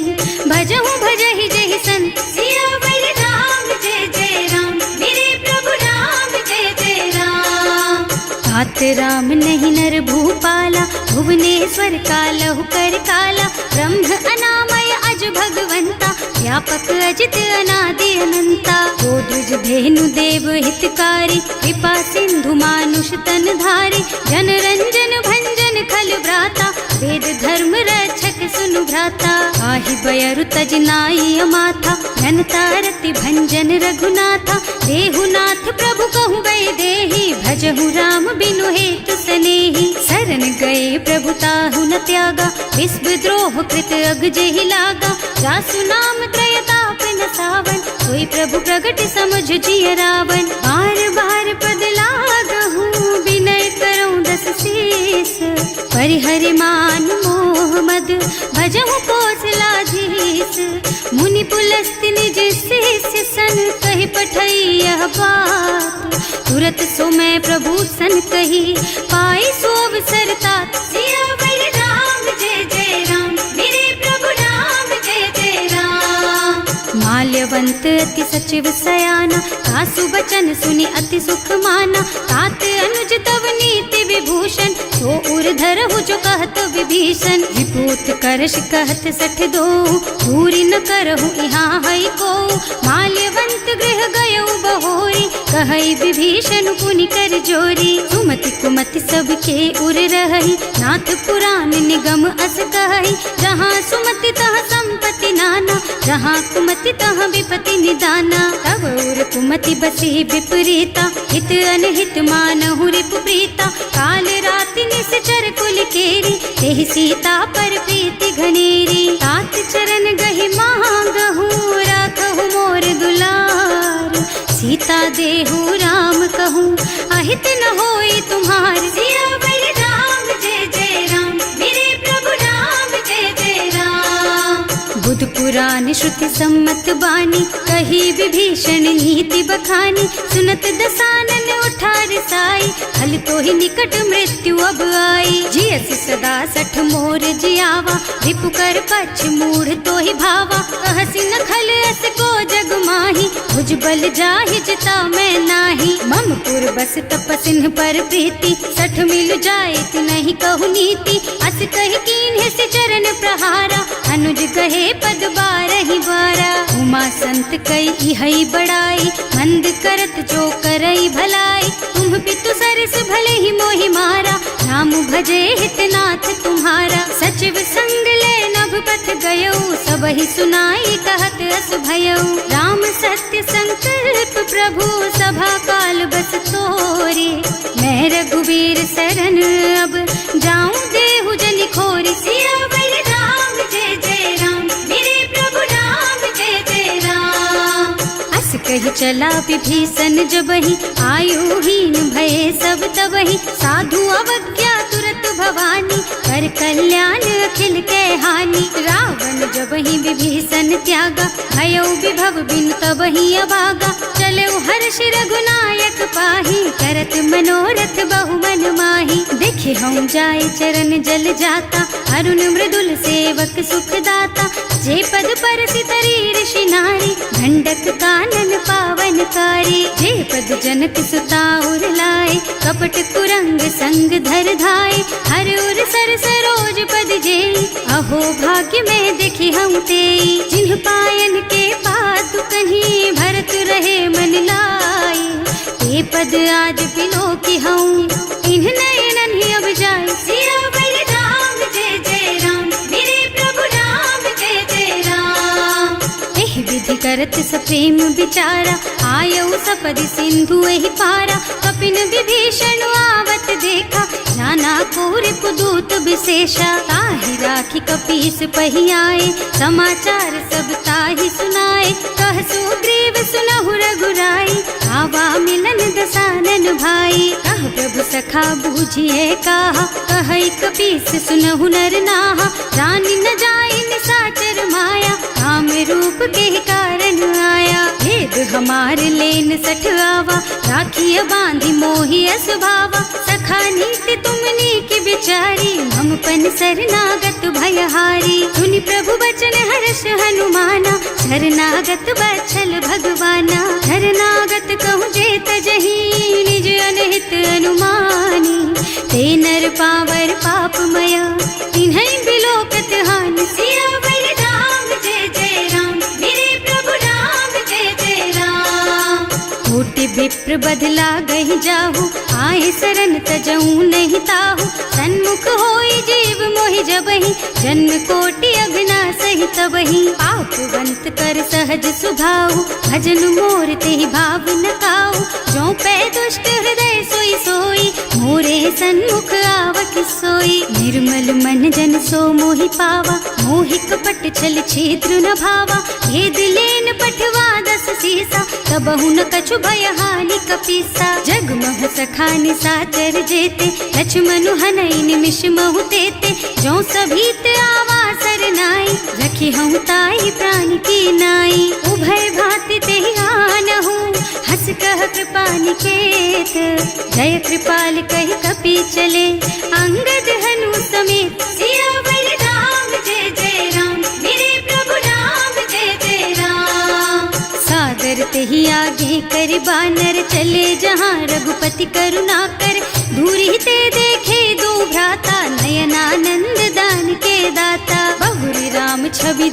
भजहु भजहि जहि संत सियावर राम जय जय राम मेरे प्रभु राम जय जय राम। तात राम नहीं नर भूपाला भुवनेश्वर कालहु कर काला ब्रह्म अनामय अज भगवंता व्यापक अजित अनादि अनंता गोद्विज धेनु देव हितकारी कृपा सिंधु मानुष तन धारी जन रंजन भंजन खल भ्राता वेद धर्म रक्षक सुनु भ्राता आहि बयरु तज नाई अमाथा घनता रति भंजन रघुनाथा देहुनाथ प्रभु कहु गए देहि भजहु राम बिनु हेतु सनेहि शरण गए प्रभु ताहु न त्यागा विश्व द्रोह कृत अग जेहि लागा जासु नाम त्रयताप न सावन सोई प्रभु प्रगट समझ जिय रावण बार बार पद लागहु विनय करऊं दस शीस परिहरि मान मोह मद भजहु कौशलाधीश मुनि पुलस्त्य निज शिष्य सन कहि पठई यह बात तुरत सो मैं प्रभु सन कही पाई सो अवसर तात सियावर राम जय जय राम मेरे प्रभु राम जय जय राम। माल्यवंत अति सचिव सयाना तासु बचन सुनि अति सुख माना तात अनुज तव नीति विभूषण, तो उर धरहु जो कहत विभीषण। विभूत करश कहत 62, दूरी न करहु यहाँ है को। माल्यवंत गृह गयौ बहोरी, कहई विभीषण पुनि कर जोरी। सुमति कुमति सबके उर रही, नाथ पुराण निगम अस कहई। जहाँ सुमति तहाँ संपत्ति नाना, जहाँ कुमति तहाँ विपत्ति निदाना। तब उर कुमति बसी विपरीता, हित अनहित मानहु रिपु प्रीता। काल राति निश्चर कुल केरी, तेहि सीता पर प्रीति घनेरी। तात चरण गहि मांगहु, राखहु मोर दुलार। सीता देहु राम कहूँ, अहित न होई तुम्हार। सियावर राम जय जय राम, मेरे प्रभु राम जय जय राम। बुध पुराण श्रुति सम्मत बानी, कही विभीषण नीति बखानी। सुनत दसानन उठा रिसाई, हल तो ही निकट मृत्यु अब आई। जियसि सदा 60 मोर जियावा, रिपु कर पक्ष मूढ़ तो ही भावा। कहसि न खल अस को जग माही, भुज बल जाहि जिता मैं नाही। मम पुर बस तपसिन पर प्रीति, 60 मिल जाए तु नहीं कहु नीति। अस कहि कीन्हे से चरण प्रहारा, अनुज कहे पद 12 बारा। उमा संत कई हई बड़ाई, मंद करत जो करई भलाई। तुम पितु सरस भले ही मोहि मारा, नाम भजे हितनाथ तुम्हारा। सचिव संग ले नभ पथ गयो, सबहि सुनाई कहत अस भयौ। राम सत्य संकल्प प्रभु, सभा काल बस तोरे। मैं रघुवीर शरण अब, जाऊं देहु जनि खोरी। सियावर राम जय जय राम, मेरे प्रभु राम जय जय राम। अस कहि चला विभीषण जबहि, आयुहीन भये सब तबहि। साधु अवज्ञा तुरत भवानी, कर कल्याण अखिल के हानि। रावण जबहि विभीषण त्यागा, भयौ विभव बिनु तबहि अभागा। चलऊ हर्ष रघुनायक पाहि, करत मनोरथ बहु मन माहि। देखे हम जाय चरण जल जाता, अरुण मृदुल सेवक सुख दाता। जे पद परसि तरी ऋषि नारी, ढंडक कानन पावनकारी। जे पद जनक सुता उर लाए, कपट कुरंग संग धर धाय। हर उर सर सरोज पद जेई, अहो भाग्य में देखी हम तेई। जिन्ह पायन के पादु कहीं, भरत रहे मन लाई। ते पद आज बिलो की हूँ, इन्ह नयनन ही अब जाए। सियावर राम जय जय राम, मेरे प्रभु राम जय जय राम। एहि विधि करत सप्रेम विचारा, आयौ सपदि सिंधु एहि पारा। कपिन विभीषण आवत देखा, नाना कोरि पुदूत विशेषा। ताहि राखी कपीस पहि आए, समाचार सब ताहि सुनाए। कह सुग्रीव सुनहु रघुराई, आवा मिलन दसानन भाई। कह प्रभु सखा बूझिए काहा, कहई कपीस सुनहु नर नाहा। रानी न जाए निसाचर माया, काम रूप के कारण आया। भेद हमार लेन 60 आवा, राखिय बांधी मोहि असभावा। सखा नीति तुमनी की बिचारी, हम पन शरणागत भयहारी। सुनि प्रभु बचन हर्ष हनुमाना, शरणागत बत्सल भगवाना। शरणागत कहूँ जेत जही, निज अनहित अनुमानी। ते नर पावर पापमया, तिन्है बिलोकत हानि। सियावर राम जय जय राम, मेरे प्रभु राम जय जय राम। कोटि विप्र बदला गहि जाहु, आए शरण तजऊ नहीं ताहु। सन्मुख होई जीव मोहि जबहि, जन्म कोटि अघना सहि तबहि। पापवंत कर सहज सुभाऊ, भजन मोर तेहि भाव न काऊ। जो पै दुष्ट हृदय सोई सोई, मोरे सन्मुख आवक सोई। निर्मल मन जन सो मोहि पावा, मोहि कपट छल छिद्र न भावा। भेद लेन पठवा 10 सीसा, तबहु न कछु भय हानि कपीसा। जग महु सखा निसाचर जेते, लक्ष्मणु हनई निमिष महु तेते। जो सभीत आवा सरनाई, रखी हूँ ताई प्राण की नाई। उभय भांति तेहि आनहु, हस कह कृपा निकेत। जय कृपाल कहि कपि चले, अंगद हनु समेत। सियावर राम जय जय राम, मेरे प्रभु राम जय जय राम। सादर तेहि आगे कर बानर, चले जहाँ रघुपति करुणा कर। दूरी ते देख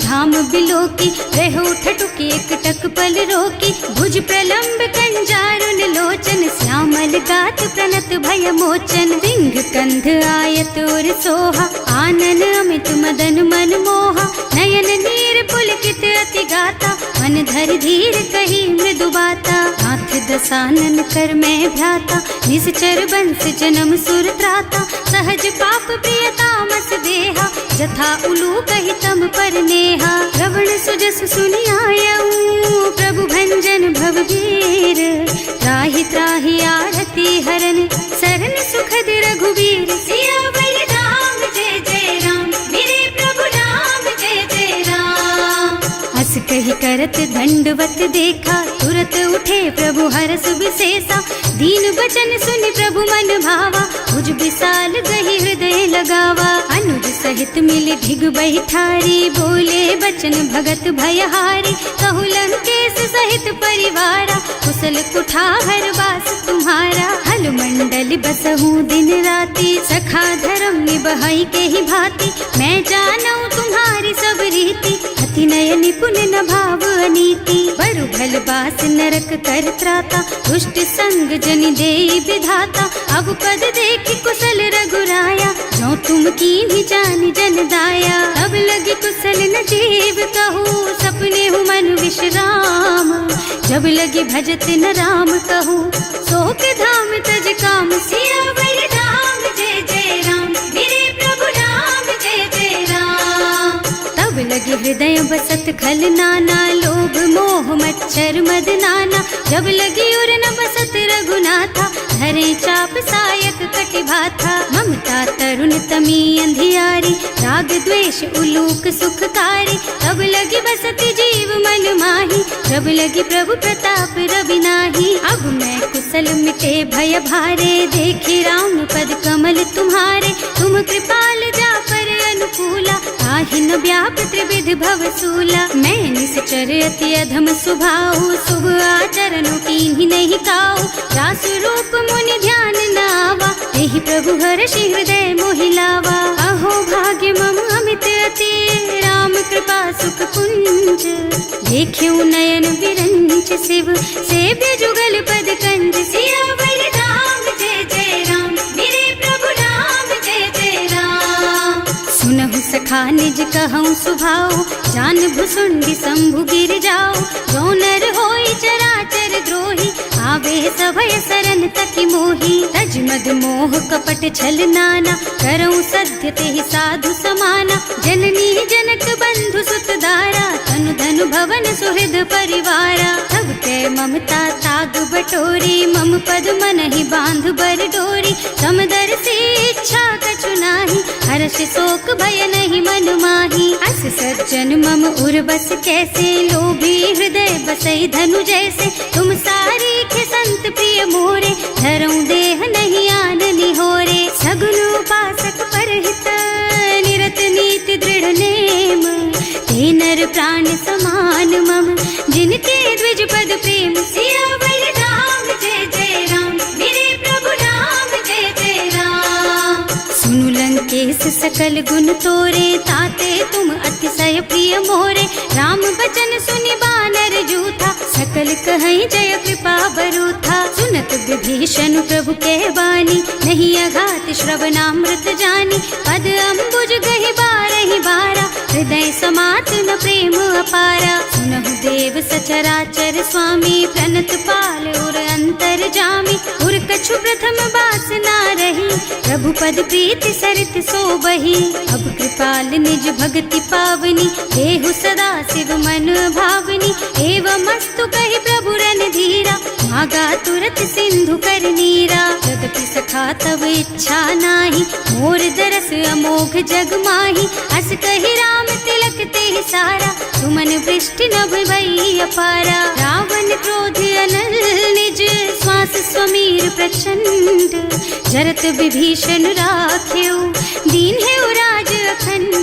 धाम बिलोकी, रहो ठटुकी एक टक पल रोकी। भुज प्रलंब कंजारुन लोचन, श्यामल गात प्रणत भय मोचन। सिंह कंध आयत और सोहा, आनन अमित मदन मन मोहा। नयन नीर पुलकित अति गाता, मन धर धीर कही मृदु बाता। हाथ दसानन कर मैं भ्राता, निश्चर बंस जन्म सुर त्राता। सहज पाप प्रिय तामस देहा, जथा उलू कही तम पर नेहा। श्रवण सुजस सुनि आयऊ, प्रभु भंजन भव भीर। त्राहि त्राहि आरती हरन, सरन सुखद रघुबीर। सियावर राम जय जय राम, मेरे प्रभु राम जय जय राम। हस कही करत दंडवत देखा, तुरत उठे प्रभु हरस विशेषा। दीन बचन सुनि प्रभु मन भावा, भुज विशाल गही हृदय लगावा। अनुज सहित मिल ढिग बैठारी, बोले बचन भगत भयहारी। कहु लंकेश सहित परिवारा, कुशल कुठार वास तुम्हारा। हल मंडल बसहु दिन राति, सखा धर्म निबहई के ही भांति। मैं जानऊ तुम्हारी सब रीति, अति नय निपुण न भाव अनीति। बरु भल बास नरक कर त्राता, दुष्ट संग जन देई विधाता। अब पद देखि कुशल रघुराया, जो तुम कीन्ही जानि जन दाया। अब लगी कुशल न जीव कहूँ, सपने हूँ मन विश्राम। जब लगी भजत न राम कहूँ, सोक धाम तज काम। सियावर राम जय जय राम, मेरे प्रभु राम जय जय राम। तब लगी हृदय बसत खल नाना, लोभ मोह मच्छर मद नाना। जब लगी उर न बसत रघुनाथा, धरे चाप सायक कटि भाथा। ममता तरुण तमी अंधियारी, राग द्वेष उलूक सुखकारी। तब लगी बसती जीव मन माही, जब लगी प्रभु प्रताप रवि नाही। अब मैं कुशल मिटे भय भारे, देखे राम पद कमल तुम्हारे। तुम कृपाल जा पर अनुकूला, ताहि न व्याप त्रिविध भवसूला। मैं निश्चर अति अधम स्वभाव, शुभ आचरणों कीन्ही नहीं काऊ। रासु रूप मुनि ध्यान न आवा, एहि प्रभु हर्षि हृदय मोहि लावा। अहो भाग्य मम अमित अति, राम कृपा सुख पुंज। देख्यऊ नयन विरंच शिव, सेव्य जुगल पद कंज। सियावर राम जय जय राम, मेरे प्रभु राम जय जय राम। सुनहु सखा निज कहऊँ सुभाऊ, जान भुसुंडी शंभु गिर जाओ। जो नर होई चराचर द्रोही, आवे सभय सरन तकी मोही। तज मद मोह कपट छल नाना, करऊँ सत्य तेहि साधु समाना। जननी जनक बंधु सुत दारा, तनु धनु भवन सुहृद परिवारा। तब कै ममता ताग बटोरी, मम पद मन ही बांध बर डोरी। समदर से इच्छा कछु नाही, हर्ष शोक भय नहीं मन माही। अस सज्जन मम उर बस कैसे, लोभी हृदय बसई धनु जैसे। तुम सारी खे संत प्रिय मोरे, धरऊँ देह नहीं आन निहोरे। सगुन उपासक परहित, निरत नीति दृढ़ नेम। ते नर प्राण समान मम, जिनके द्विज पद प्रेम। सियावर राम जय जय राम, मेरे प्रभु राम जय जय राम। सुनु लंकेश सकल गुण तोरे, ताते तुम अतिशय प्रिय मोरे। राम बचन सुनि बानर जूथा, सकल कहई जय कृपा बरूथा। सुनत विभीषण प्रभु के बानी, नहीं अघात श्रवणामृत जानी। पद अम्बुज गहि बारहि बारा, हृदय समात न प्रेम अपारा। सुनहु देव सचराचर स्वामी, प्रणत पाल उर अंतर जामी। उर कछु प्रथम बास ना रही, प्रभु पद प्रीति सरित सो बही। अब कृपाल निज भक्ति पावनी, देहु सदा शिव मन भावनी। एवं मस्तु कहि प्रभु रन धीरा, मागा तुरत सिंधु कर नीरा। जगति सखा तब इच्छा नाही, मोर दरस अमोघ जग माही। अस कहि राम तिलक तेहि सारा, सुमन वृष्टि नभ भई अपारा। रावण क्रोध अनल निज, श्वास स्वमीर प्रचंड। जरत विभीषण राख्यो, दीन है राज अखंड।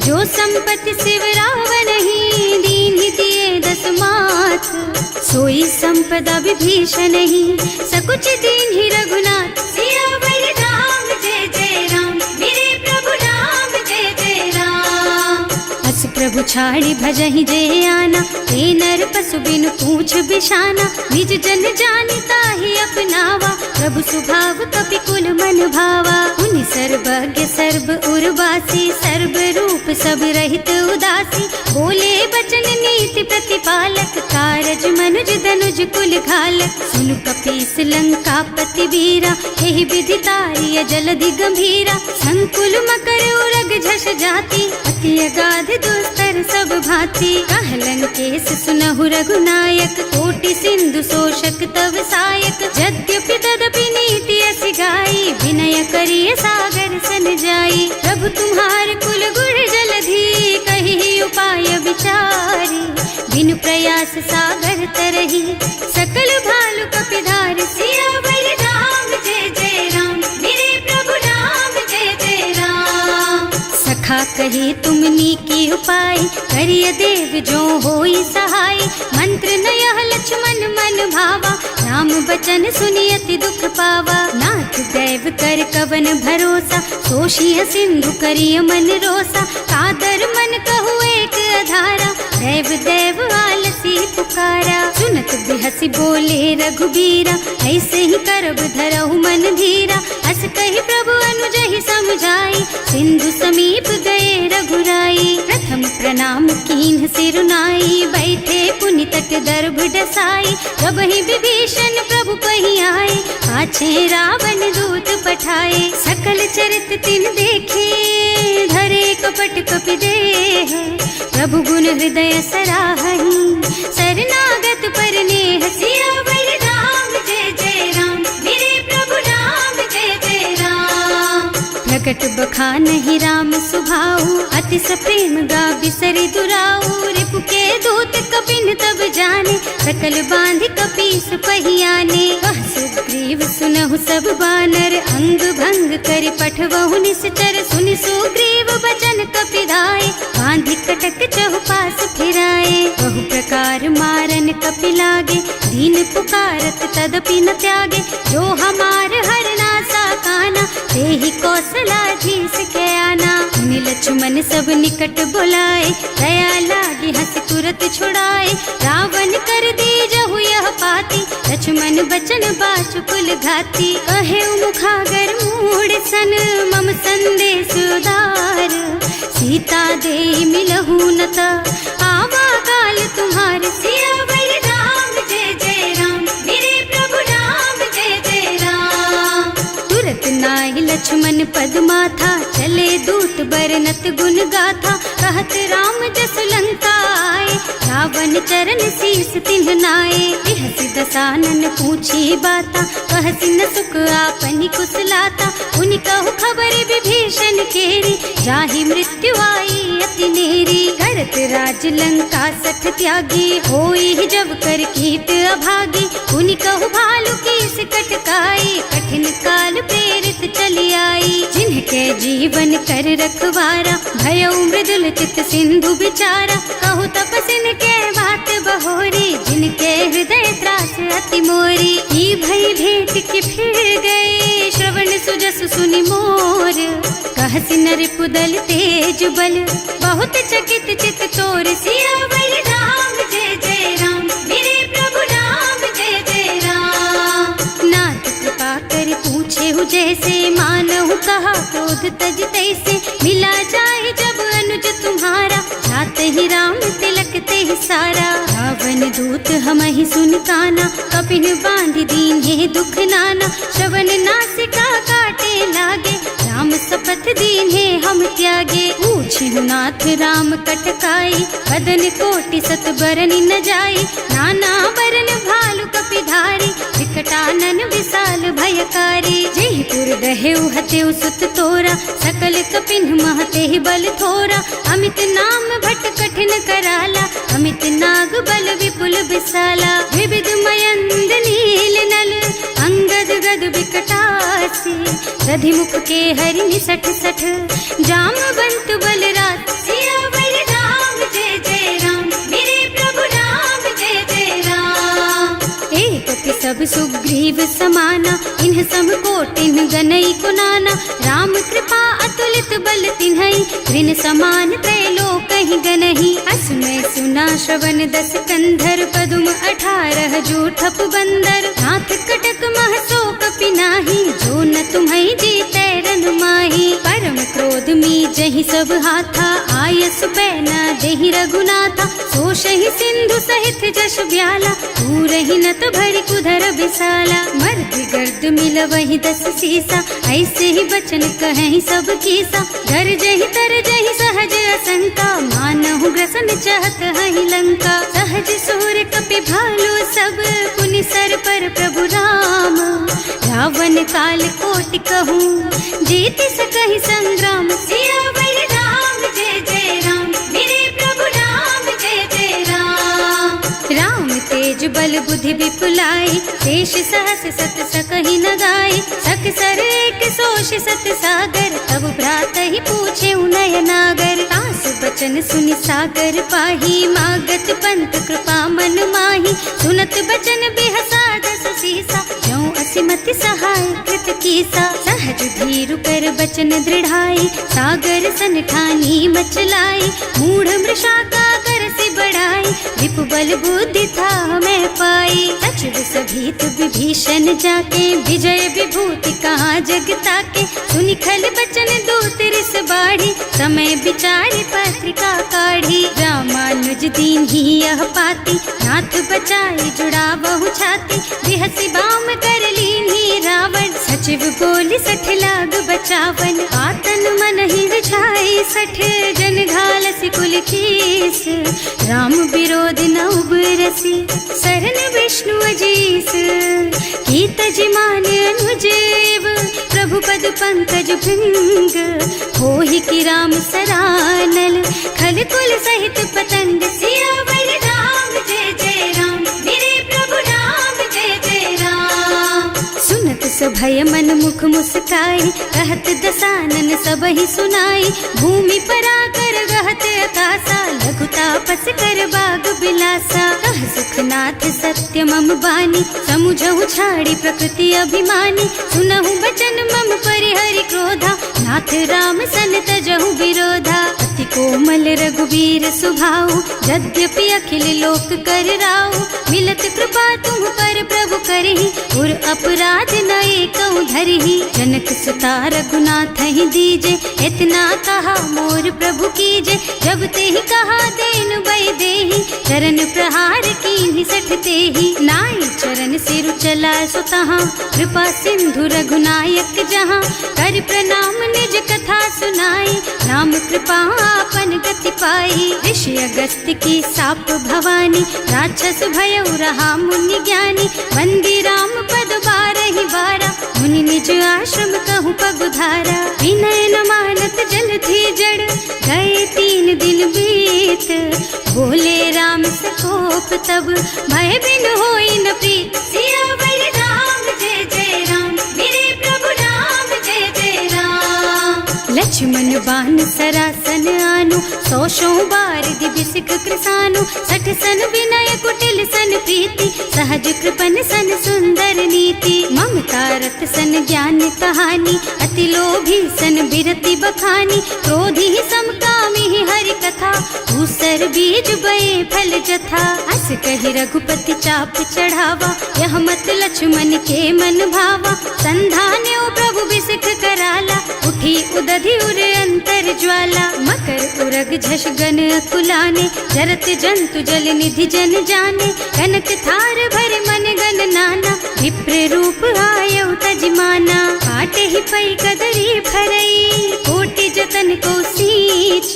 जो संपत्ति शिव रावण ही, दीन ही दिए दस माथ। सोई संपदा विभीषण ही, सकुच दीन ही रघुनाथ। सियावर राम जय जय राम, मेरे प्रभु राम जय जय राम। अस प्रभु प्रभु छाड़ी भजहि जे आना, हे नर पशु बिनु पूछ बिशाना, निज जन जानि ताहि अपनावा, प्रभु स्वभाव कपि कुल मन भावा। उनि सर्वज्ञ सर्व उर्वासी, सर्व रूप सब रहित उदासी, बोले बचन नीति प्रतिपालक, कारज मनुज धनुज कुल घालक। सुनु कपीस लंका पति वीरा, एहि विधि तारिय जलधि गंभीरा, संकुल मकर उरग झष जाति, अति अगाध दुस्तर सब भांति। कहलन केस सुनहु रघुनायक, कोटि सिंधु शोषक तव सायक, यद्यपि तदपि नीति असि गाई, विनय करिय सागर सन जाई। प्रभु तुम्हार कुल गुण जलधि, कहि उपाय विचारी, बिनु प्रयास सागर तरही, सकल भालु कपिधार। सियावर राम जय जय राम, मेरे प्रभु राम जय जय राम। सखा कहे तुमनी की उपाय, करिय देव जो होई सहाय। मंत्र नयह लक्ष्मण मन भावा, राम बचन सुनि अति दुख पावा। नाथ दैव कर कवन भरोसा, सोषिय सिंधु करिय मन रोसा। कादर मन कहु एक अधारा, देव देव आलसी पुकारा। सुनत बिहसी बोले रघुबीरा, ऐसे ही करब धरहु मन धीरा। अस कहि प्रभु अनुजहि समझाई, सिंधु समीप गए रघुराई। प्रथम प्रणाम कीन्ह सिरुनाई, बैठे पुनि तट दर्भ डसाई। तबहि विभीषण प्रभु पहि आए, पाछे रावण दूत पठाए। सकल चरित तिन देखे, धरे कपट कपि देह। प्रभु गुण हृदय सराहहि, शरणागत पर नेह। सियावर राम जय जय राम, मेरे प्रभु राम जय जय राम। प्रकट बखानहि राम सुभाऊ, अति सप्रेम गा बिसरि दुराऊ। रिपु के दूत कपिन तब जाने, सकल बांधि कपीस पहियाने। वह सुग्रीव सुनहु सब बानर, अंग भंग करि पठवहु निश्चर। सुनि सुग्रीव बचन कपिधाय, बांधि कटक चहुपास फिराए। बहु प्रकार मारन कपि लागे, दीन पुकारत तदपि न त्यागे। जो हमार हरना साकाना, तेहि कौशलाधीश के आना। मुनि लक्ष्मण सब निकट बुलाए, दया लागी हंस तुरत छुड़ाए। रावण कर दीजहु यह पाती, लक्ष्मण बचन बाचु कुल घाती। कहे मुखागर मूढ़ सन, मम संदेश उदार। सीता दे मिलहु न ता, आवा काल तुम्हार। सियावर राम जय जय राम, मेरे प्रभु राम जय जय राम। तुरत नाहि लक्ष्मण पद माथा, चले दूत बरनत गुण गाथा। कहत राम जस लंका आए, रावण चरण शीस तिन्ह नाए। बिहसि दसानन पूछी बाता, कहसि न सुख आपनि कुशलाता। उनि कहु खबर विभीषण केरी, जाहि मृत्यु आई अति नेरी। करत राज लंका सठ त्यागी, होई जब कर कीट अभागी। उनि कहु भालु कीस कटकाई, कठिन काल प्रेरित चली आई। जिनके जीवन कर रखवारा, भयउ मृदुल चित सिंधु बिचारा। कहु तपसिन के बात बहोरी, जिनके हृदय त्रास अति मोरी। की भई भेंट कि फिर गए, श्रवण सुजस सुनि मोर। कहसि नर पुदल तेज बल, बहुत चकित चित तोर। सियावर राम जय जय राम, मेरे प्रभु राम जय जय राम। नाथ कृपा कर पूछे हु जैसे, मानहु कहा क्रोध तज तैसे। मिला जाए जब अनुज तुम्हारा, जात ही राम तिलक ते सारा। रावण दूत हमहि सुन काना, कपिन बांधि दीन्हे दुख नाना। श्रवण नासिका काटे लागे, राम शपथ दीन्हे हम त्यागे। पूछिहु नाथ राम कटकाई, बदन कोटि सत बरनि न जाई। नाना बरन भालु कपिधारी, विकटानन विशाल भयकारी। जेहि पुर दहेउ हतेउ सुत तोरा, सकल कपिन महते बल थोरा। अमित नाम भट कठिन कराला, अमित नाग बल विपुल विशाला। विविध मयंद नील नल, अंगद गद विकटासी। दधिमुख के हरि निसठ सठ, जामवंत बलराज। सियावर राम जय जय राम, मेरे प्रभु राम जय जय राम। एक सब सुग्रीव समाना, इन्ह सम कोटिन गनई को नाना। राम कृपा अतुल अतुलित बल तिन्हई, ऋण समान त्रैलोक कहीं गनहि। असमय सुना श्रवण 10 कंधर, पदुम 18 जूठप बंदर। नाथ कटक महसो कपि नाही, जो न तुम्हई जीतै रन माही। परम क्रोध मी जहि सब हाथा, आयस पैना देहि रघुनाथा। सोषहि सिंधु सहित जश ब्याला, पूरहि नत भरि कुधर बिसाला। मर्द गर्द मिलवहि 10 सीसा, ऐसे ही बचन कहीं सब कीसा। गरजहि तरजहि सहज असंका, मानहु ग्रसन चाहत हहि लंका। सहज सूर कपि भालु सब, पुनि सर पर प्रभु राम। रावण काल कोटि कहूँ, जीत सकहि संग्राम। सियावर राम जय जय राम, मेरे प्रभु राम जय जय राम। राम तेज बल बुद्धि विपुलाई, शेष सहस सत सकहि न गाई। सकसर एक सोष सत सागर, तब भ्रात ही पूछे उनय नागर। तास बचन सुनि सागर पाही, मागत पंत कृपा मन माही। सुनत बचन बिहसा 10 सीसा, ज्यों असिमति सहाय कृत कीसा। सहज धीरु कर बचन दृढ़ाई, सागर सन ठानी मचलाई। मूढ़ मृषा का कर से बढ़ाई, विपु बल बुद्धि था मैं पाई। सचिव सभीत विभीषण जाके, विजय विभूति कहाँ जग ताके। सुनि खल बचन दूत रिस बाढ़ी, समय विचारि पत्रिका काढ़ी। रामानुज दीन ही यह पाती, नाथ बचाई जुड़ा बहु छाती। बिहसी बाम कर लीन्ही रावण, सचिव बोली 60 लाग बचावन। आतन मन ही विछाई 60, जन घालसी कुल कीस। राम विरोध न उबरसी, शरण विष्णु अजीस। की तज मान अनुजेव, प्रभु पद पंकज भृंग। होहि की राम सरानल, खल कुल सहित पतंग। सियावर राम जय जय राम, मेरे प्रभु राम जय जय राम। सुनत सभय मन मुख मुस्काई, कहत दसानन सबहि सुनाई। भूमि पराकर गहत अकासा, लघु तापस कर बाग बिलासा। कह सुखनाथ सत्य मम बानी, समुझहु छाड़ी प्रकृति अभिमानी। सुनहु बचन मम परिहरि क्रोधा, नाथ राम सन तजहु विरोधा। अति कोमल रघुबीर सुभाऊ, यद्यपि अखिल लोक कर राऊ। मिलत कृपा तुम पर प्रभु करहि, उर अपराध न एकौ धरहि। जनक सुता रघुनाथ ही दीजे, इतना कहा मोर प्रभु कीजे। जब ते ही कहा देन बई देहि, चरण प्रहार कीन्हि 60 तेहि। नाई चरण सिरु चला सुतहाँ, कृपा सिंधु रघुनायक जहाँ। कर प्रणाम निज कथा सुनाई, नाम कृपा आपन गति पाई। ऋषि अगस्त्य की साप भवानी, राक्षस भयउ रहा मुनि ज्ञानी। वंदी राम पद 12 बारा, मुनि निज आश्रम कहूँ पगुधारा। विनय न मानत जल थी जड़, गए 3 दिन बीत। बोले राम सकोप तब, भय बिन होई न प्रीत। सियावर राम जय जय राम, मेरे प्रभु राम जय जय राम। लक्ष्मण बान सरासन आनु, 100 बार दिबिसिक कृसानु। 60 सन विनय कुटिल सन प्रीति, सहज कृपन सन सुंदर नीति। ममता रत सन ज्ञान कहानी, अति लोभी सन बिरति बखानी। क्रोधी समकामी हरि कथा, दूसर बीज बये फल जथा। अस कहि रघुपति चाप चढ़ावा, यह मत लक्ष्मण के मन भावा। संधान्यो प्रभु बिसिक कराला, उठी उदधि उर अंतर ज्वाला। मकर उरग झष गन अकुलाने, जरत जंतु जल निधि जन जाने। कनक थार भर मन गन नाना, विप्र रूप आयौ तजमाना। काटे ही पै कदरी भरई, कोटि जतन को सींच।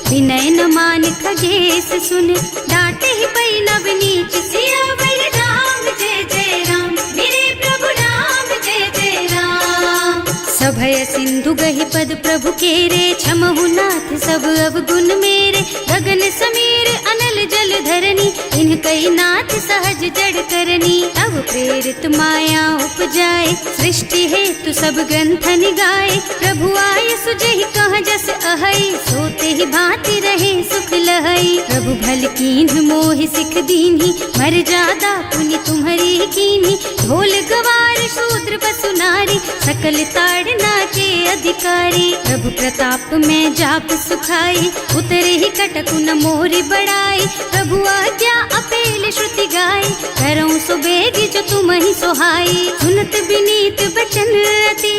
विनय न मान खगेश सुन, डांटे ही पै नव नीच। सियावर राम जय जय राम, मेरे प्रभु राम जय जय राम। सभय सिंधु गहि पद प्रभु केरे, क्षमहु नाथ सब अवगुण मेरे। गगन समीर अनल जल धरनी, इन्ह कई नाथ सहज जड़ करनी। तब प्रेरित माया उपजाए, सृष्टि हेतु सब ग्रंथन गाए। प्रभु आय सुजहि कह जस अहै, सोते ही भांति रहे सुख लहै। प्रभु भल कीन्ह मोहि सिख दीन्ही, मर्यादा पुनि तुम्हरी कीन्ही। ढोल गवार शूद्र पशु नारी, सकल ताड़ना के अधिकारी। प्रभु प्रताप में जाप सुखाई, उतरे ही कटकु न मोरी बढ़ाई। प्रभु आज्ञा अपेल श्रुति गाई, करऊं सो बेगी जो तुम ही सोहाई। सुनत विनीत बचन अति,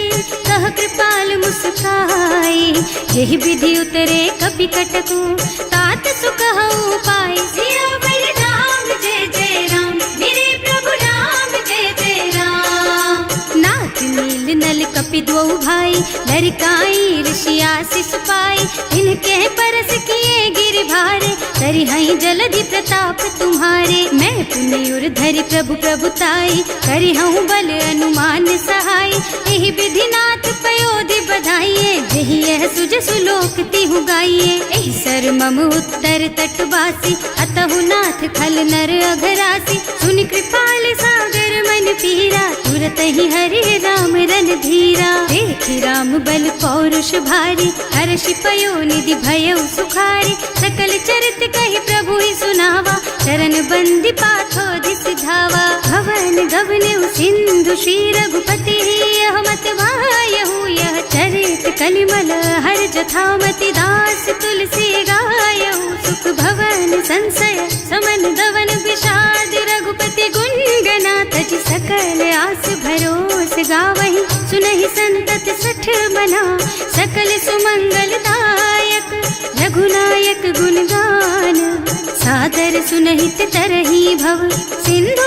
कह कृपाल मुस्काई। यही विधि उतरे कपि कटकु, तात सुख हऊ पाई। सियावर राम जय जय राम, मेरे प्रभु राम जय जय राम। नाथ नील नल कपि द्वौ भाई, लरिकाई ऋषि आशीष पाई। इनके परस किए गिर भारे, तरि हई जलधि प्रताप तुम्हारे। मैं पुण्य उर धरि प्रभु प्रभुताई, करि हूँ बल अनुमान सहाय। यही विधि नाथ पयोधि बधाइए, जही यह सुज सुलोक तिहु गाइए। एहि सर मम उत्तर तटवासी, अतहु नाथ खल नर अघरासी। सुनि कृपाल सागर मन पीरा, तुरत ही हरि राम रन धीरा। देखि राम बल पौरुष भारी, हर्षि पयो निधि भयउ सुखारी। सकल चरित कहि प्रभु ही सुनावा, चरण बंदी पाथो सिधावा। भवन गवनु सिंधु श्री रघुपति, यह मत वायहु यह चरित कलिमल हर जथामति। दास तुलसी गायहु, सुख भवन संशय समन गवन विषाद। रघुपति गुण गना तज सकल आस भरोस गावहि। सुनहि संतत सठ मना, सकल सुमंगल दायक। रघुनायक गुण गान, सादर सुनहित तरहि भव। सिंधु